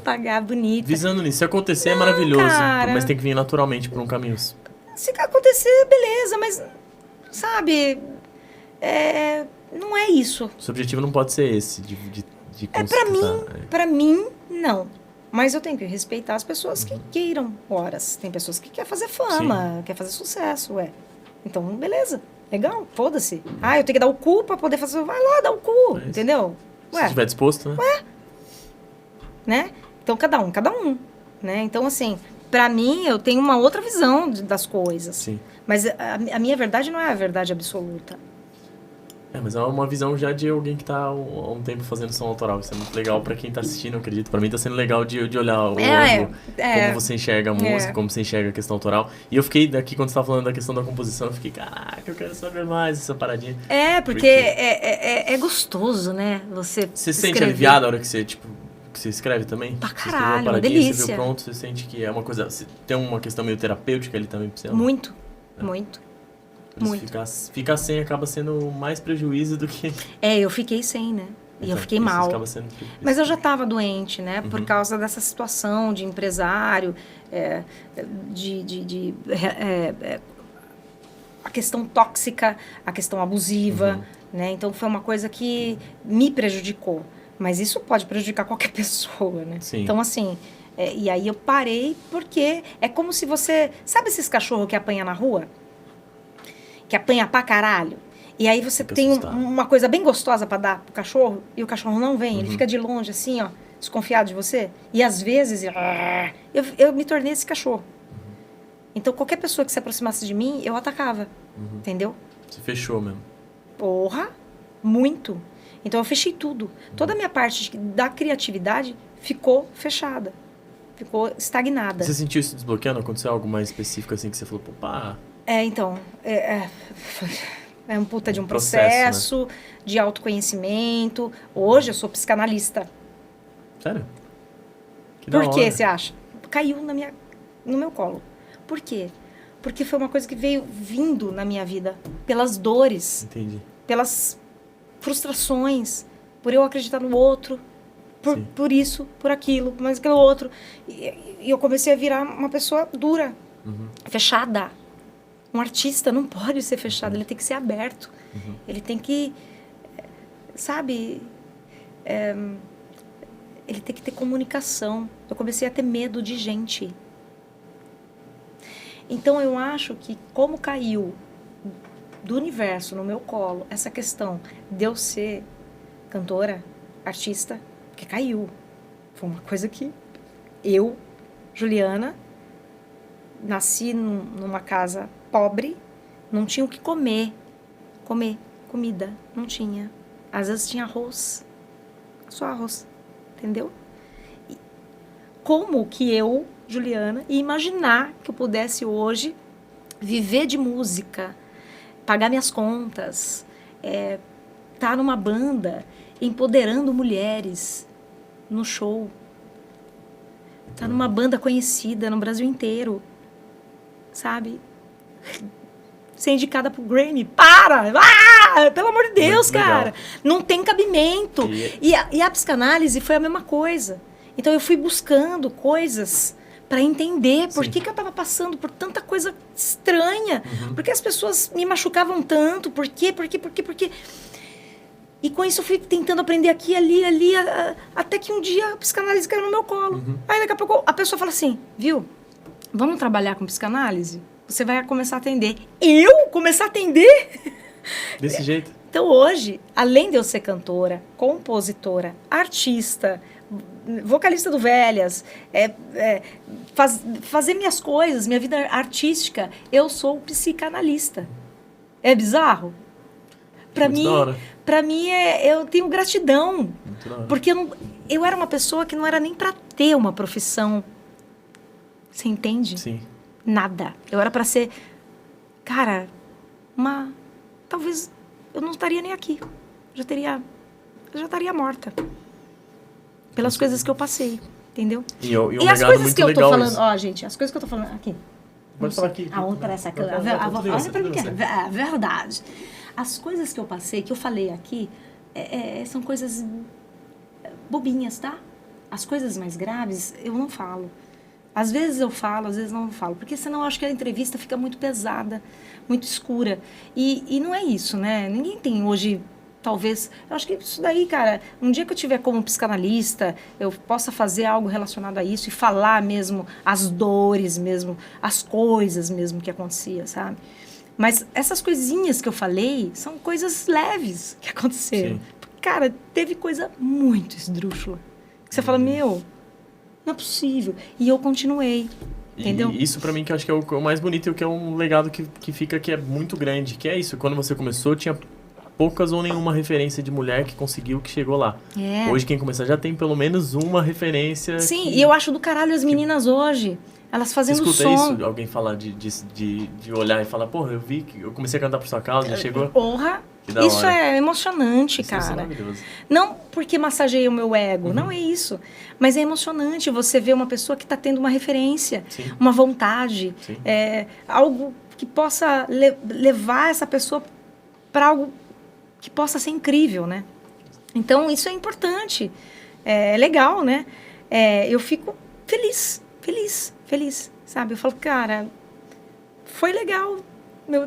pagar bonito. Visando nisso, se acontecer é maravilhoso, cara, mas tem que vir naturalmente por um caminho. Se acontecer, beleza, mas, sabe, não é isso. O seu objetivo não pode ser esse, de pra mim, não. Mas eu tenho que respeitar as pessoas que queiram horas. Tem pessoas que querem fazer fama, sim, quer fazer sucesso, Então, beleza, legal, foda-se. Eu tenho que dar o cu pra poder fazer, vai lá, dá o cu, entendeu? Se estiver disposto, né? Né? Então, cada um, né? Então, assim... Pra mim, eu tenho uma outra visão das coisas. Sim. Mas a minha verdade não é a verdade absoluta. Mas é uma visão já de alguém que tá há um tempo fazendo som autoral. Isso é muito legal pra quem tá assistindo, eu acredito. Pra mim tá sendo legal de olhar o ângulo, como você enxerga a música, como você enxerga a questão autoral. E eu fiquei daqui, quando você tava falando da questão da composição, eu fiquei, caraca, eu quero saber mais essa paradinha. Porque é gostoso, né? Você se sente aliviado na hora que você, tipo... Você escreve também? Pra caralho, uma delícia. Você viu pronto, você sente que é uma coisa... Tem uma questão meio terapêutica ali também pra você? Muito. Ficar sem acaba sendo mais prejuízo do que... eu fiquei sem, né? E eu fiquei mal. Acaba sendo mas eu já tava doente, né? Por causa dessa situação de empresário, a questão tóxica, a questão abusiva, né? Então foi uma coisa que me prejudicou. Mas isso pode prejudicar qualquer pessoa, né? Sim. Então, assim, e aí eu parei porque é como se você... Sabe esses cachorros que apanha na rua? Que apanha pra caralho? E aí você Fica tem assustado. uma coisa bem gostosa pra dar pro cachorro e o cachorro não vem, ele fica de longe assim, ó, desconfiado de você. E às vezes eu me tornei esse cachorro. Então qualquer pessoa que se aproximasse de mim, eu atacava. Entendeu? Você fechou mesmo. Porra, muito. Então eu fechei tudo. Toda a minha parte da criatividade ficou fechada. Ficou estagnada. Você sentiu isso desbloqueando? Aconteceu algo mais específico assim que você falou, pá, Então, é um puta de um processo, processo de autoconhecimento. Hoje eu sou psicanalista. sério? Que da Por que hora. você acha? Caiu no meu colo. Por quê? Porque foi uma coisa que veio vindo na minha vida pelas dores, Entendi. pelas frustrações, por eu acreditar no outro, Sim. por isso, por aquilo, mas aquilo outro. E eu comecei a virar uma pessoa dura, fechada. Um artista não pode ser fechado, ele tem que ser aberto. Ele tem que, sabe, ele tem que ter comunicação. Eu comecei a ter medo de gente. Então eu acho que como caiu do universo no meu colo essa questão de eu ser cantora, artista, que caiu. Foi uma coisa que eu, Juliana, nasci numa casa pobre, não tinha o que comer, comida, não tinha. Às vezes tinha arroz, só arroz, entendeu? E como que eu, Juliana, ia imaginar que eu pudesse hoje viver de música, pagar minhas contas, tá numa banda, empoderando mulheres no show, tá numa banda conhecida no Brasil inteiro, sabe? Ser indicada pro Grammy. Para! Pelo amor de Deus, Muito legal. cara! Não tem cabimento. E a psicanálise foi a mesma coisa. Então eu fui buscando coisas para entender por Sim. que eu estava passando por tanta coisa estranha. Por que as pessoas me machucavam tanto? Por quê? E com isso eu fui tentando aprender aqui, ali, até que um dia a psicanálise caiu no meu colo. Aí daqui a pouco a pessoa fala assim, viu? Vamos trabalhar com psicanálise? Você vai começar a atender. Eu começar a atender? Desse jeito? Então hoje, além de eu ser cantora, compositora, artista, vocalista do Velhas, fazer minhas coisas, minha vida artística, eu sou psicanalista. É bizarro? Muito da hora. Pra mim eu tenho gratidão. Muito da hora. Porque eu era uma pessoa que não era nem pra ter uma profissão. Você entende? Sim. Nada. Eu era pra ser, cara, talvez eu não estaria nem aqui. Eu já estaria morta. Pelas coisas que eu passei, entendeu? E é um E as legado coisas muito que eu tô legal falando, isso. ó, gente, as coisas que eu tô falando aqui. Pode falar aqui. Para essa câmera. Olha pra mim que é verdade. As coisas que eu passei, que eu falei aqui, são coisas bobinhas, tá? As coisas mais graves, eu não falo. Às vezes eu falo, às vezes não falo. Porque senão eu acho que a entrevista fica muito pesada, muito escura. E não é isso, né? Ninguém tem hoje, talvez... Eu acho que isso daí, cara, um dia que eu tiver como psicanalista, eu possa fazer algo relacionado a isso e falar mesmo as dores mesmo, as coisas mesmo que acontecia, sabe? Mas essas coisinhas que eu falei são coisas leves que aconteceram. Sim. Cara, teve coisa muito esdrúxula. Que você fala, meu... Não é possível. E eu continuei, entendeu? E isso pra mim que eu acho que é o mais bonito e o que é um legado que fica que é muito grande. Que é isso, quando você começou tinha poucas ou nenhuma referência de mulher que conseguiu, que chegou lá. Hoje quem começar já tem pelo menos uma referência. Sim, e eu acho do caralho as meninas hoje. Elas fazendo Escuta som. isso, alguém falar de olhar e falar, porra, eu vi que eu comecei a cantar por sua causa, já chegou. Porra, Que da isso hora. é emocionante, Isso é cara. maravilhoso. Não porque massageia o meu ego, não é isso. Mas é emocionante você ver uma pessoa que está tendo uma referência, Sim. uma vontade, Sim. algo que possa levar essa pessoa para algo que possa ser incrível, né? Então, isso é importante. É legal, né? Eu fico feliz, sabe? Eu falo, cara, foi legal.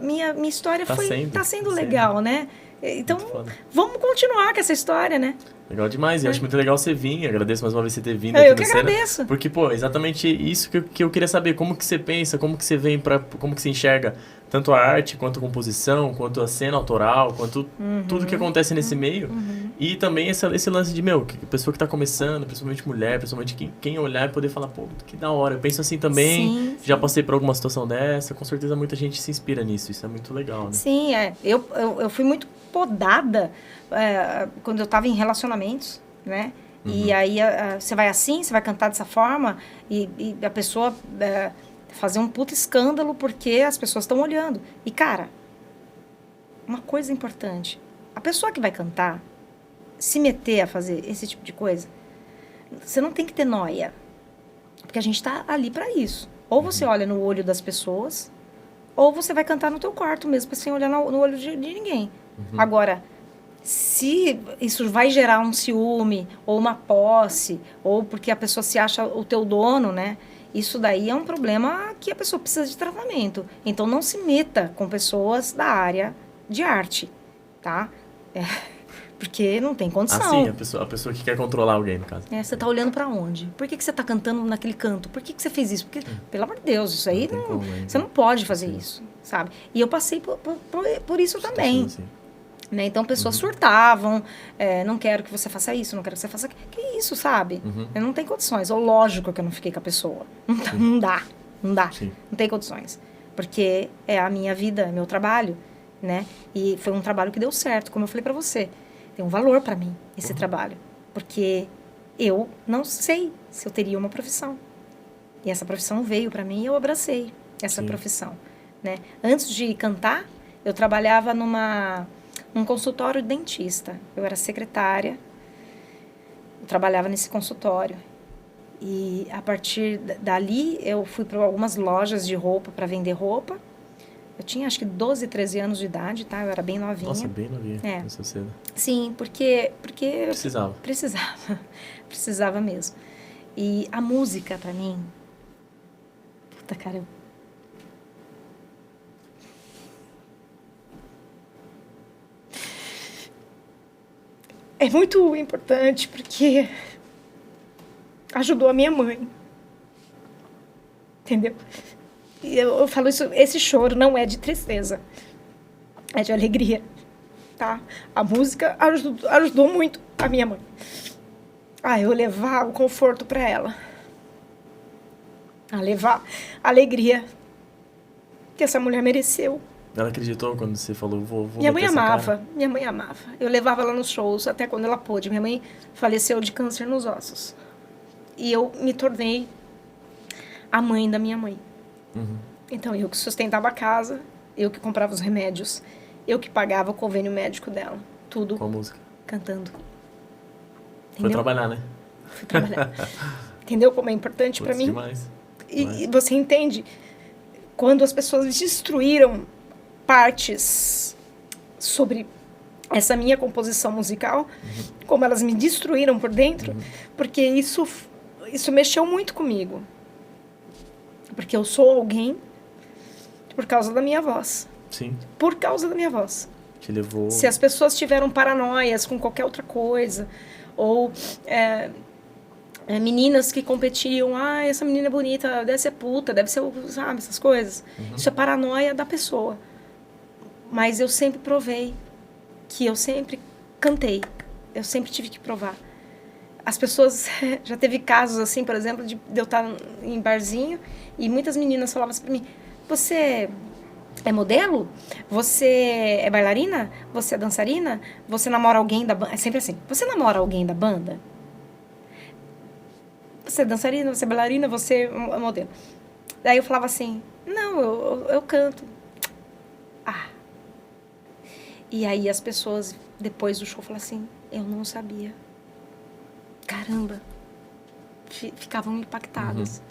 Minha história tá sendo legal, né? Então, Muito foda. vamos continuar com essa história, né? Legal demais. E eu acho muito legal você vir. Agradeço mais uma vez você ter vindo Eu aqui que na cena. agradeço. Porque, pô, exatamente isso que eu queria saber. Como que você pensa, como que você vem pra... Como que você enxerga tanto a arte, quanto a composição, quanto a cena autoral, quanto tudo que acontece nesse meio. E também esse lance de, meu, que a pessoa que tá começando, principalmente mulher, principalmente quem olhar e poder falar, pô, que da hora. Eu penso assim também, Sim, já sim. passei por alguma situação dessa, com certeza muita gente se inspira nisso. Isso é muito legal, né? Sim, eu fui muito podada quando eu estava em relacionamentos, né? E aí você vai assim, você vai cantar dessa forma e a pessoa fazer um puta escândalo porque as pessoas estão olhando. E, cara, uma coisa importante, a pessoa que vai cantar, se meter a fazer esse tipo de coisa, você não tem que ter noia, porque a gente tá ali para isso. Ou você olha no olho das pessoas, ou você vai cantar no teu quarto mesmo, sem olhar no olho de ninguém. Agora, se isso vai gerar um ciúme, ou uma posse, ou porque a pessoa se acha o teu dono, né? Isso daí é um problema que a pessoa precisa de tratamento. Então, não se meta com pessoas da área de arte, tá? Porque não tem condição. Ah, sim, a pessoa que quer controlar alguém, no caso. Você tá olhando para onde? Por que você tá cantando naquele canto? Por que você fez isso? Porque, pelo amor de Deus, isso aí Não tem como, né? você não pode fazer Sim. isso, sabe? E eu passei por isso também. Assim. Né? Então, pessoas surtavam, não quero que você faça isso, não quero que você faça aquilo. Que isso, sabe? Eu não tenho condições. Ou lógico que eu não fiquei com a pessoa. Não dá. Sim. Não tem condições. Porque é a minha vida, é meu trabalho, né? E foi um trabalho que deu certo, como eu falei pra você. Tem um valor pra mim, esse trabalho. Porque eu não sei se eu teria uma profissão. E essa profissão veio pra mim e eu abracei essa Sim. profissão, né? Antes de cantar, eu trabalhava num consultório de dentista. Eu era secretária, eu trabalhava nesse consultório. E a partir dali, eu fui para algumas lojas de roupa para vender roupa. Eu tinha acho que 12, 13 anos de idade, tá? Eu era bem novinha. Nossa, bem novinha. É. Nessa cena. Sim, porque Precisava. Precisava mesmo. E a música para mim, puta cara, é muito importante porque ajudou a minha mãe. Entendeu? E eu falo isso, esse choro não é de tristeza, é de alegria, tá? A música ajudou muito a minha mãe. Eu levar o conforto para ela. A levar a alegria que essa mulher mereceu. Ela acreditou quando você falou, vou Minha mãe meter essa amava, cara? minha mãe amava. Eu levava ela nos shows até quando ela pôde. Minha mãe faleceu de câncer nos ossos. E eu me tornei a mãe da minha mãe. Então, eu que sustentava a casa, eu que comprava os remédios, eu que pagava o convênio médico dela. Tudo Com a música. cantando. Foi trabalhar, né? Fui trabalhar. Entendeu como é importante para Putz, mim? demais. E você entende? Quando as pessoas destruíram partes sobre essa minha composição musical, como elas me destruíram por dentro, porque isso mexeu muito comigo. Porque eu sou alguém por causa da minha voz. Sim. Por causa da minha voz. Te levou... Se as pessoas tiveram paranoias com qualquer outra coisa, ou meninas que competiam, essa menina é bonita, deve ser puta, deve ser, sabe, essas coisas. Isso é paranoia da pessoa. Mas eu sempre provei que eu sempre cantei. Eu sempre tive que provar. As pessoas... Já teve casos assim, por exemplo, de eu estar em barzinho e muitas meninas falavam assim pra mim, você é modelo? Você é bailarina? Você é dançarina? Você namora alguém da banda? É sempre assim. Você namora alguém da banda? Você é dançarina? Você é bailarina? Você é modelo? Daí eu falava assim, não, eu canto. E aí as pessoas, depois do show, falavam assim, eu não sabia. Caramba. Ficavam impactadas.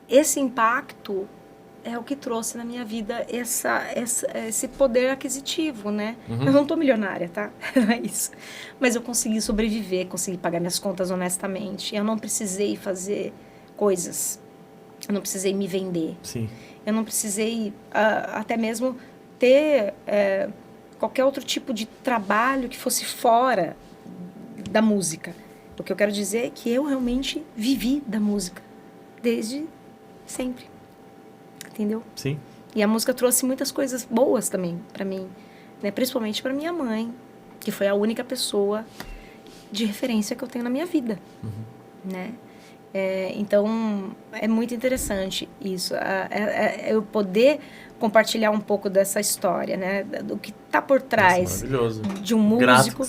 Esse impacto é o que trouxe na minha vida esse poder aquisitivo, né? Eu não tô milionária, tá? Não é isso. Mas eu consegui sobreviver, consegui pagar minhas contas honestamente. Eu não precisei fazer coisas. Eu não precisei me vender. Sim. Eu não precisei até mesmo ter qualquer outro tipo de trabalho que fosse fora da música. O que eu quero dizer é que eu realmente vivi da música desde sempre. Entendeu? Sim. E a música trouxe muitas coisas boas também para mim, né? Principalmente para minha mãe, que foi a única pessoa de referência que eu tenho na minha vida, né? Então, é muito interessante isso, eu poder compartilhar um pouco dessa história, né? Do que está por trás de um músico,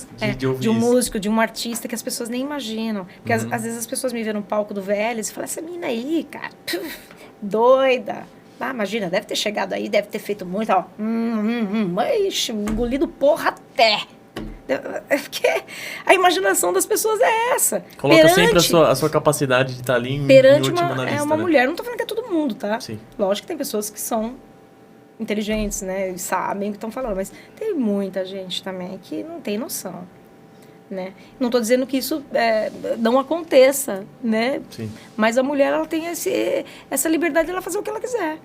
de um músico, de um artista que as pessoas nem imaginam. Porque às vezes as pessoas me veem no palco do Vélez e falam, essa menina aí, cara, doida. Ah, imagina, deve ter chegado aí, deve ter feito muito, ó. Ixi, engolido porra até. Porque a imaginação das pessoas é essa. Coloca sempre a sua capacidade de estar ali em último na lista, uma né? mulher, não tô falando que é todo mundo, tá? Sim. Lógico que tem pessoas que são inteligentes, né? E sabem o que estão falando, mas tem muita gente também que não tem noção, né? Não tô dizendo que isso não aconteça, né? Sim. Mas a mulher, ela tem essa liberdade de ela fazer o que ela quiser.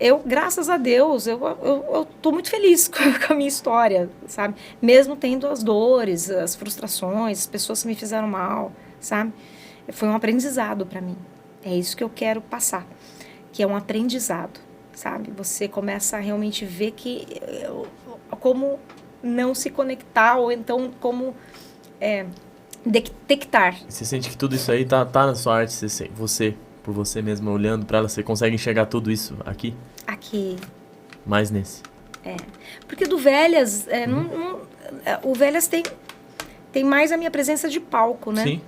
Eu, graças a Deus, eu tô muito feliz com a minha história, sabe? Mesmo tendo as dores, as frustrações, as pessoas que me fizeram mal, sabe? Foi um aprendizado para mim. É isso que eu quero passar, que é um aprendizado, sabe? Você começa a realmente ver como não se conectar, ou então como detectar. Você sente que tudo isso aí tá na sua arte, você por você mesma olhando para ela, você consegue enxergar tudo isso aqui? Aqui. Mais nesse. Porque do Velhas, o Velhas tem mais a minha presença de palco, né? Sim.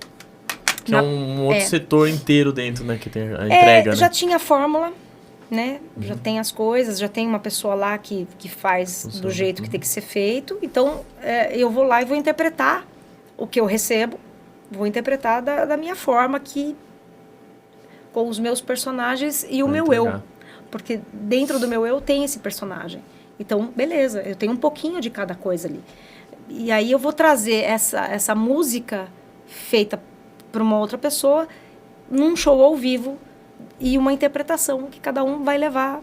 Que é um outro setor inteiro dentro, né? Que tem a entrega, né? Já tinha a fórmula, né? Já tem as coisas, já tem uma pessoa lá que faz do jeito que tem que ser feito. Então, eu vou lá e vou interpretar o que eu recebo, vou interpretar da minha forma aqui, com os meus personagens e o meu eu. Porque dentro do meu eu tem esse personagem. Então, beleza, eu tenho um pouquinho de cada coisa ali. E aí eu vou trazer essa música feita por uma outra pessoa num show ao vivo e uma interpretação que cada um vai levar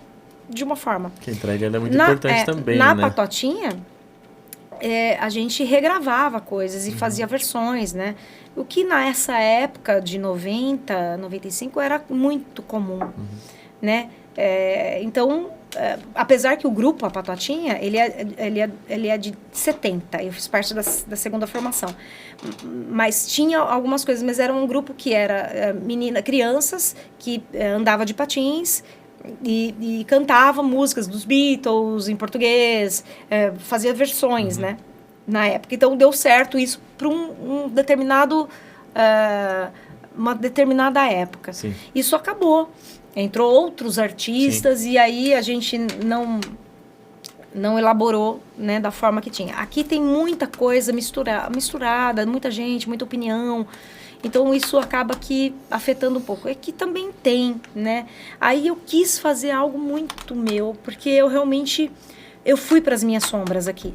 de uma forma. Que a entrega é muito importante também, na né? Patotinha, a gente regravava coisas e fazia versões, né? O que nessa época de 90, 95 era muito comum, né? Então, apesar que o grupo, a Patotinha, ele é de 70, eu fiz parte da segunda formação. Mas tinha algumas coisas, mas era um grupo que era crianças que andava de patins e cantava músicas dos Beatles em português, fazia versões, né? Na época. Então, deu certo isso para uma determinada época. Sim. Isso acabou. Entrou outros artistas e aí a gente não elaborou, né, da forma que tinha. Aqui tem muita coisa misturada, muita gente, muita opinião. Então, isso acaba aqui afetando um pouco. Aqui também tem, né? Aí eu quis fazer algo muito meu, porque eu realmente fui para as minhas sombras aqui.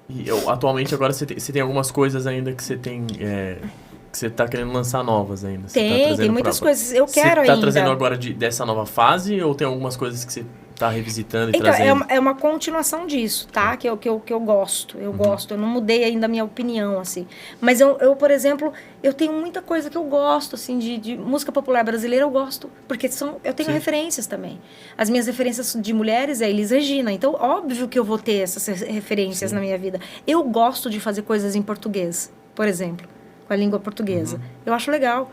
E atualmente agora você tem algumas coisas ainda que você tem... que você tá querendo lançar novas ainda. Tem muitas coisas. Eu quero ainda. Você tá trazendo agora dessa nova fase ou tem algumas coisas que você tá revisitando e então, trazendo? É uma continuação disso, tá? Que eu gosto. Eu gosto. Eu não mudei ainda a minha opinião, assim. Mas eu, por exemplo, eu tenho muita coisa que eu gosto, assim, de música popular brasileira eu gosto. Porque eu tenho referências também. As minhas referências de mulheres é Elis Regina. Então, óbvio que eu vou ter essas referências na minha vida. Eu gosto de fazer coisas em português, por exemplo. Com a língua portuguesa. Eu acho legal.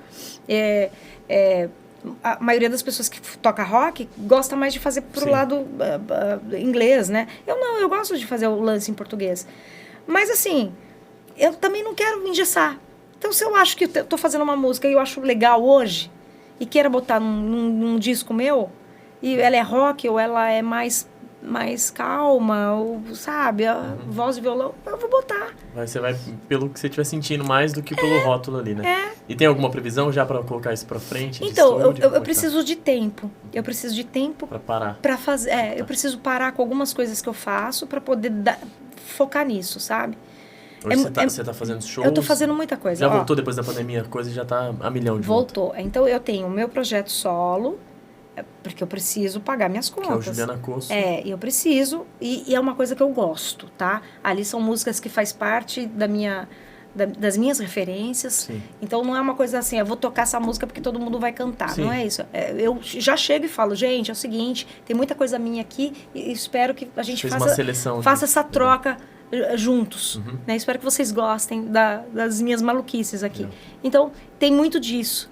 A maioria das pessoas que toca rock gosta mais de fazer pro lado inglês, né? Eu gosto de fazer o lance em português. Mas, assim, eu também não quero engessar. Então, se eu acho que eu tô fazendo uma música e eu acho legal hoje, e quero botar num disco meu, e ela é rock ou ela é mais calma, ou, sabe, a voz e violão, eu vou botar. Você vai pelo que você estiver sentindo mais do que pelo rótulo ali, né? E tem alguma previsão já para colocar isso para frente? Então, eu preciso de tempo. Eu preciso de tempo para parar. Para fazer, eu preciso parar com algumas coisas que eu faço para poder focar nisso, sabe? Hoje você tá fazendo shows? Eu tô fazendo muita coisa. Já voltou depois da pandemia, a coisa já tá a milhão de voltou. Então, eu tenho o meu projeto solo, porque eu preciso pagar minhas contas. Que é o Juliana Cosso. Eu preciso, e é uma coisa que eu gosto, tá? Ali são músicas que faz parte da minha das minhas referências. Sim. Então não é uma coisa assim, eu vou tocar essa música porque todo mundo vai cantar. Sim. Não é isso. Eu já chego e falo, gente, é o seguinte, tem muita coisa minha aqui e espero que a gente Fez uma seleção, faça né? essa troca juntos. Uhum. Né? Espero que vocês gostem das minhas maluquices aqui. Legal. Então, tem muito disso.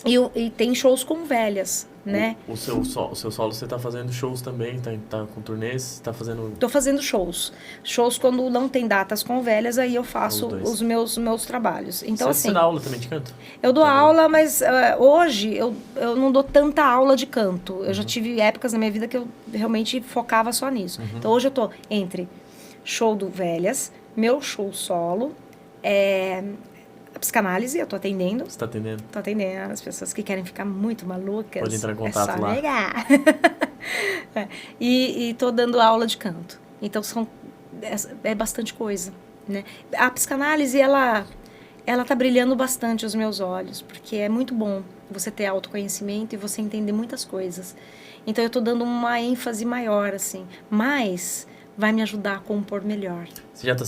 E tem shows com velhas, né? O seu solo, você tá fazendo shows também, tá com turnês, tá fazendo... Tô fazendo shows. Shows quando não tem datas com velhas, aí eu faço Os os meus trabalhos. Então, você, assim... Você dá aula também de canto? Eu dou Tá bom. aula, mas hoje eu não dou tanta aula de canto. Eu já tive épocas na minha vida que eu realmente focava só nisso. Então, hoje eu tô entre show do velhas, meu show solo, a psicanálise, eu tô atendendo. Você tá atendendo? Tô atendendo as pessoas que querem ficar muito malucas. Pode entrar em contato é só lá. ligar. E tô dando aula de canto. Então, é bastante coisa, né? A psicanálise, ela tá brilhando bastante os meus olhos, porque é muito bom você ter autoconhecimento e você entender muitas coisas. Então, eu tô dando uma ênfase maior, assim. Mas vai me ajudar a compor melhor. Você já tá,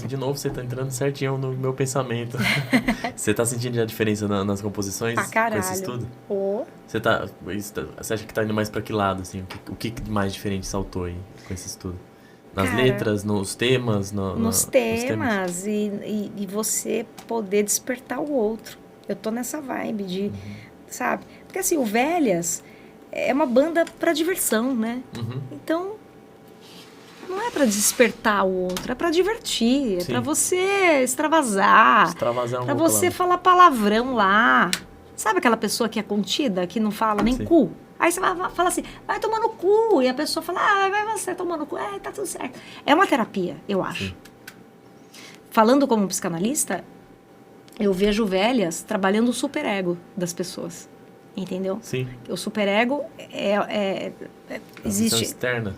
de novo, você tá entrando certinho no meu pensamento. Você tá sentindo já a diferença nas composições Pra caralho. com esse estudo? Oh. Você acha que tá indo mais pra que lado, assim? O que mais diferente saltou aí com esse estudo? Nas Cara, letras, nos temas? Nos temas e você poder despertar o outro. Eu tô nessa vibe de, sabe? Porque assim, o Velhas é uma banda pra diversão, né? Uhum. Então, não é pra despertar o outro, é pra divertir, é Sim. pra você extravasar, Extravasar pra pouco você lá. falar palavrão lá. Sabe aquela pessoa que é contida, que não fala nem Sim. cu? Aí você vai falar assim, vai tomar no cu. E a pessoa fala, vai você tomar no cu. Tá tudo certo. É uma terapia, eu acho. Sim. Falando como psicanalista, eu vejo velhas trabalhando o superego das pessoas. Entendeu? Sim. O superego existe. A visão externa.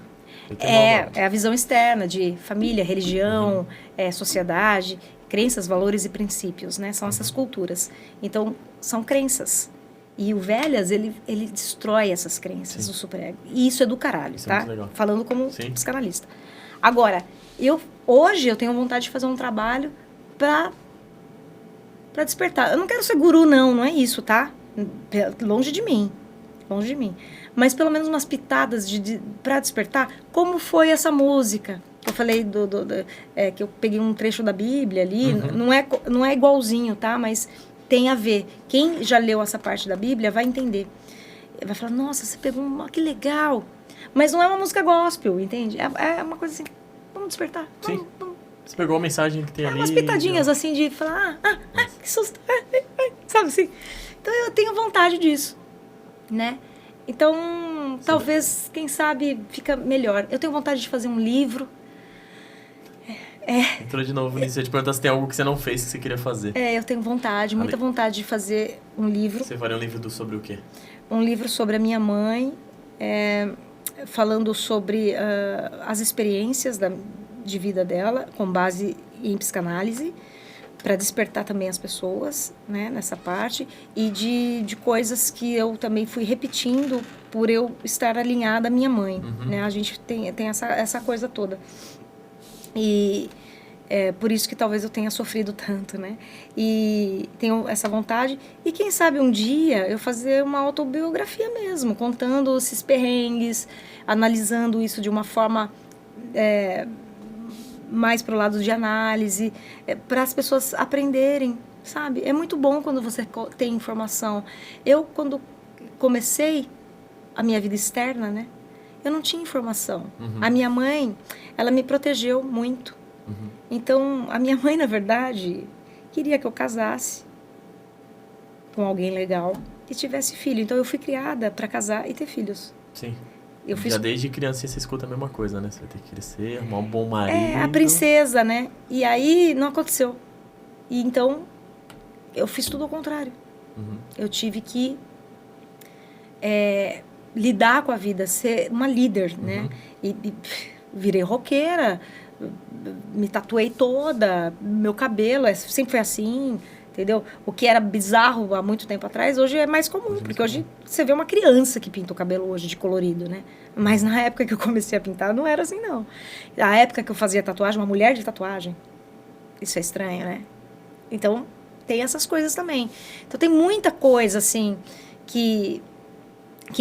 Ele tem uma- É a visão externa de família, religião, sociedade, crenças, valores e princípios, né? São essas culturas. Então, são crenças. E o Velhas, ele destrói essas crenças, Sim. o superego. E isso é do caralho, Isso é tá? muito legal. Falando como Sim. psicanalista. Agora, hoje eu tenho vontade de fazer um trabalho para despertar. Eu não quero ser guru, não é isso, tá? Longe de mim. Longe de mim. Mas pelo menos umas pitadas para despertar. Como foi essa música? Eu falei que eu peguei um trecho da Bíblia ali. Não é igualzinho, tá? Mas tem a ver. Quem já leu essa parte da Bíblia vai entender. Vai falar, nossa, você pegou que legal. Mas não é uma música gospel, entende? É uma coisa assim, vamos despertar. Sim. Vamos. Você pegou a mensagem que tem ali. Umas pitadinhas assim de falar, que susto. Sabe assim? Então eu tenho vontade disso, né? Então, talvez, quem sabe, fica melhor. Eu tenho vontade de fazer um livro. Entrou de novo nisso. Eu te perguntar se tem algo que você não fez que você queria fazer. Eu tenho vontade, muita vontade de fazer um livro. Você faria um livro sobre o quê? Um livro sobre a minha mãe, falando sobre as experiências de vida dela, com base em psicanálise, para despertar também as pessoas, né, nessa parte, e de coisas que eu também fui repetindo por eu estar alinhada à minha mãe. Né? A gente tem essa coisa toda. E é por isso que talvez eu tenha sofrido tanto, né? E tenho essa vontade. E quem sabe um dia eu fazer uma autobiografia mesmo, contando esses perrengues, analisando isso de uma forma mais para o lado de análise, para as pessoas aprenderem, sabe? É muito bom quando você tem informação. Eu, quando comecei a minha vida externa, né? Eu não tinha informação. A minha mãe, ela me protegeu muito. Então, a minha mãe, na verdade, queria que eu casasse com alguém legal e tivesse filho. Então, eu fui criada para casar e ter filhos. Sim. Eu fiz... Já desde criança você escuta a mesma coisa, né? Você vai ter que crescer, arrumar um bom marido. A princesa, né? E aí, não aconteceu. E então, eu fiz tudo ao contrário. Eu tive que lidar com a vida, ser uma líder, né? E virei roqueira, me tatuei toda, meu cabelo sempre foi assim, entendeu? O que era bizarro há muito tempo atrás, hoje é mais comum, porque hoje você vê uma criança que pinta o cabelo hoje de colorido, né? Mas na época que eu comecei a pintar, não era assim, não. Na época que eu fazia tatuagem, uma mulher de tatuagem, isso é estranho, né? Então, tem essas coisas também. Então, tem muita coisa, assim, que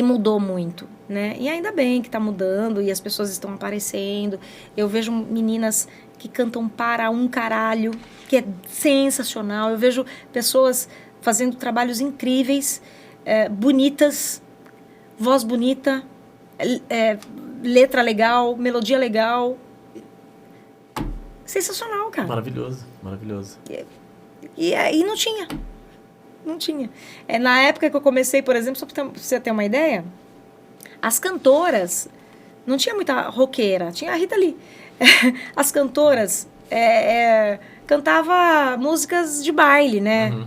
mudou muito, né? E ainda bem que tá mudando e as pessoas estão aparecendo. Eu vejo meninas que cantam para um caralho, que é sensacional. Eu vejo pessoas fazendo trabalhos incríveis, bonitas, voz bonita, letra legal, melodia legal. Sensacional, cara. Maravilhoso, maravilhoso. E aí não tinha. Não tinha. Na época que eu comecei, por exemplo, só pra você ter uma ideia, as cantoras, não tinha muita roqueira, tinha a Rita Lee. As cantoras cantava músicas de baile, né? Uhum.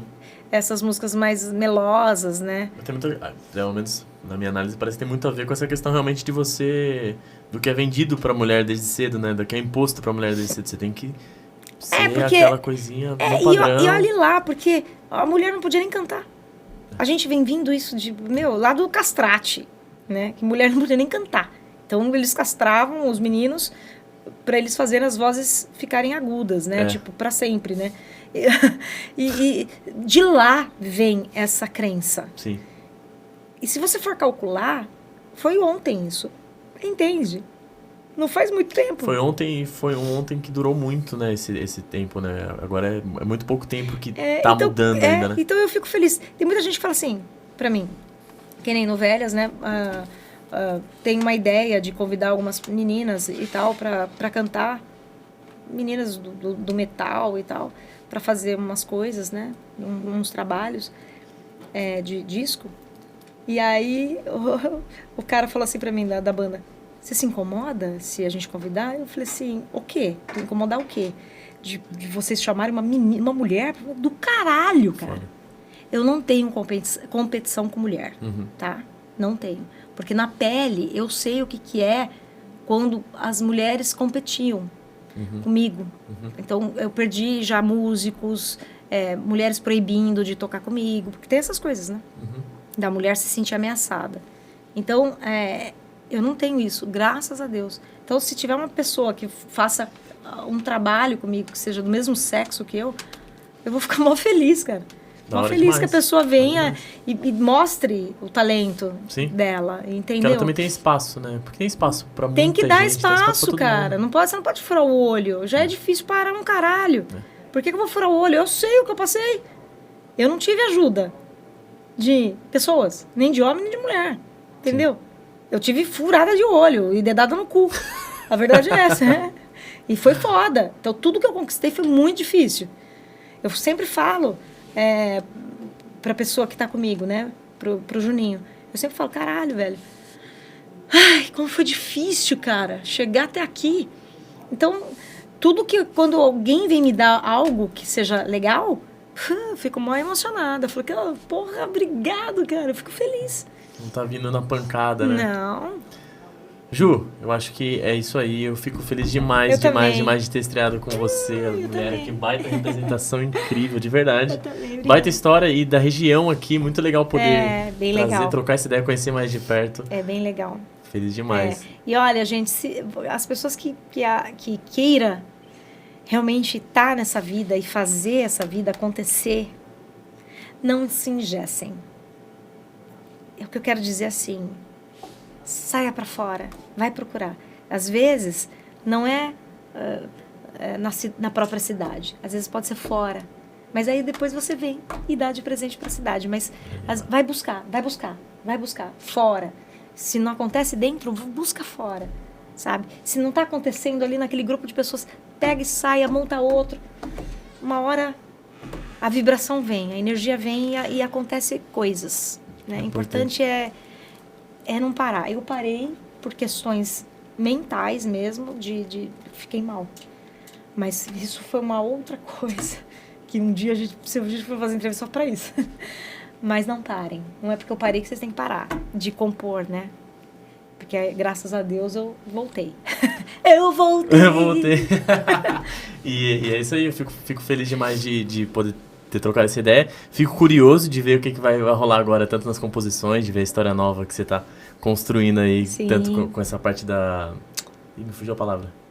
Essas músicas mais melosas, né? Tem muito, pelo menos na minha análise, parece que tem muito a ver com essa questão realmente de você... Do que é vendido pra mulher desde cedo, né? Do que é imposto pra mulher desde cedo. Você tem que ser porque, aquela coisinha no padrão. E olhe lá, porque a mulher não podia nem cantar. A gente vem vindo isso lá do castrate, né? Que mulher não podia nem cantar. Então, eles castravam os meninos para eles fazerem as vozes ficarem agudas, né? Tipo, para sempre, né? E de lá vem essa crença. Sim. E se você for calcular, foi ontem isso. Entende? Não faz muito tempo. Foi ontem que durou muito, né? Esse tempo, né? Agora é muito pouco tempo que tá então, mudando ainda, né? Então eu fico feliz. Tem muita gente que fala assim, pra mim, que nem novelas, né? Tem uma ideia de convidar algumas meninas e tal pra cantar, meninas do metal e tal, pra fazer umas coisas, né? Uns trabalhos de disco. E aí o cara falou assim pra mim da banda: você se incomoda se a gente convidar? Eu falei assim: o quê? Incomodar o quê? De vocês chamarem uma mulher do caralho, cara. Foda. Eu não tenho competição com mulher, tá? Não tenho. Porque na pele eu sei o que é quando as mulheres competiam comigo. Então eu perdi já músicos, mulheres proibindo de tocar comigo, porque tem essas coisas, né? Da mulher se sentir ameaçada. Então, eu não tenho isso, graças a Deus. Então, se tiver uma pessoa que faça um trabalho comigo, que seja do mesmo sexo que eu vou ficar mó feliz, cara. Mó feliz demais. Que a pessoa venha e mostre o talento dela, entendeu? Porque ela também tem espaço, né? Porque tem espaço pra muita gente. Tem que dar espaço, cara. Você não pode furar o olho. Já é difícil parar um caralho. Por que eu vou furar o olho? Eu sei o que eu passei. Eu não tive ajuda de pessoas, nem de homem nem de mulher, entendeu? Sim. Eu tive furada de olho e dedada no cu. A verdade é essa, né? E foi foda. Então, tudo que eu conquistei foi muito difícil. Eu sempre falo pra pessoa que tá comigo, né? Pro Juninho. Eu sempre falo: caralho, velho. Ai, como foi difícil, cara, chegar até aqui. Então, quando alguém vem me dar algo que seja legal, eu fico mó emocionada. Eu falo que, porra, obrigado, cara. Eu fico feliz. Não tá vindo na pancada, né? Não. Ju, eu acho que é isso aí. Eu fico feliz demais de ter estreado com você, a mulher. Que baita representação incrível, de verdade. Baita história e da região aqui. Muito legal poder trocar essa ideia, conhecer mais de perto. É bem legal. Feliz demais. E olha, gente, as pessoas que queira realmente estar nessa vida e fazer essa vida acontecer, não se engessem. O que eu quero dizer assim: saia para fora, vai procurar. Às vezes, não é na própria cidade, às vezes pode ser fora. Mas aí depois você vem e dá de presente para a cidade. Mas vai buscar fora. Se não acontece dentro, busca fora, sabe? Se não está acontecendo ali naquele grupo de pessoas, pega e saia, monta outro. Uma hora a vibração vem, a energia vem e acontece coisas. Né? O importante é não parar. Eu parei por questões mentais mesmo, fiquei mal. Mas isso foi uma outra coisa, que um dia a gente foi fazer entrevista só para isso. Mas não parem. Não é porque eu parei que vocês têm que parar de compor, né? Porque graças a Deus eu voltei. Eu voltei! E é isso aí, eu fico feliz demais de poder ter trocado essa ideia. Fico curioso de ver o que vai rolar agora, tanto nas composições, de ver a história nova que você tá construindo aí, Sim. tanto com essa parte da... Ih, me fugiu a palavra.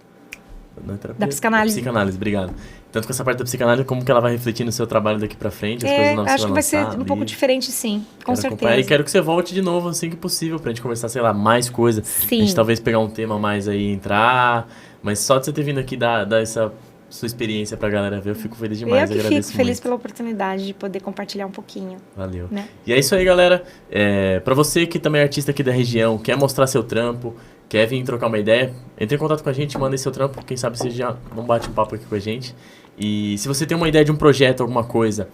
Da psicanálise. Psicanálise, obrigado. Tanto com essa parte da psicanálise, como que ela vai refletir no seu trabalho daqui pra frente, as coisas novas acho que vai ser lançar, um pouco diferente, sim, com certeza. E quero que você volte de novo, assim que possível, pra gente conversar, sei lá, mais coisa. Sim. A gente talvez pegar um tema mais aí e entrar, mas só de você ter vindo aqui dar essa sua experiência pra galera ver, eu fico feliz demais, eu que agradeço fico feliz muito. pela oportunidade de poder compartilhar um pouquinho. Valeu. Né? E é isso aí, galera. Pra você que também é artista aqui da região, quer mostrar seu trampo, quer vir trocar uma ideia, entre em contato com a gente, manda seu trampo, quem sabe você já não bate um papo aqui com a gente. E se você tem uma ideia de um projeto, alguma coisa,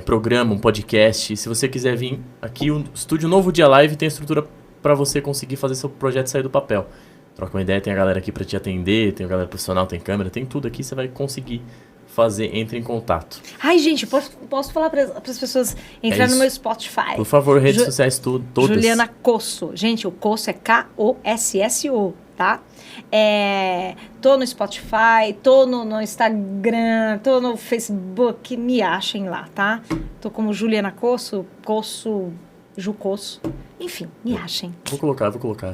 programa, um podcast, se você quiser vir aqui, o Estúdio Novo Dia Live tem a estrutura para você conseguir fazer seu projeto sair do papel. Troca uma ideia, tem a galera aqui para te atender, tem a galera profissional, tem câmera, tem tudo aqui, você vai conseguir fazer, entre em contato. Ai, gente, posso falar para as pessoas entrarem no meu Spotify. Por favor, redes sociais todas. Juliana Cosso. Gente, o Cosso é K-O-S-S-O, tá? Tô no Spotify, tô no Instagram, tô no Facebook, me achem lá, tá? Tô como Juliana Cosso, Ju Cosso. Enfim, me achem. Vou colocar.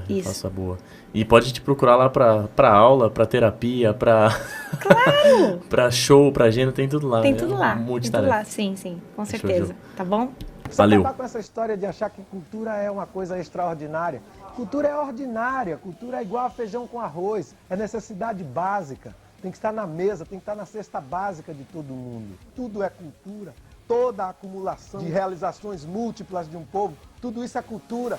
Isso. Faça boa. E pode te procurar lá pra aula, pra terapia, Claro! pra show, pra agenda, tem tudo lá. Tem tudo lá. Tem tudo lá, sim, com certeza. Tá bom? Valeu. Você acabar com essa história de achar que cultura é uma coisa extraordinária. Cultura é ordinária, cultura é igual a feijão com arroz, é necessidade básica. Tem que estar na mesa, tem que estar na cesta básica de todo mundo. Tudo é cultura, toda a acumulação de realizações múltiplas de um povo, tudo isso é cultura.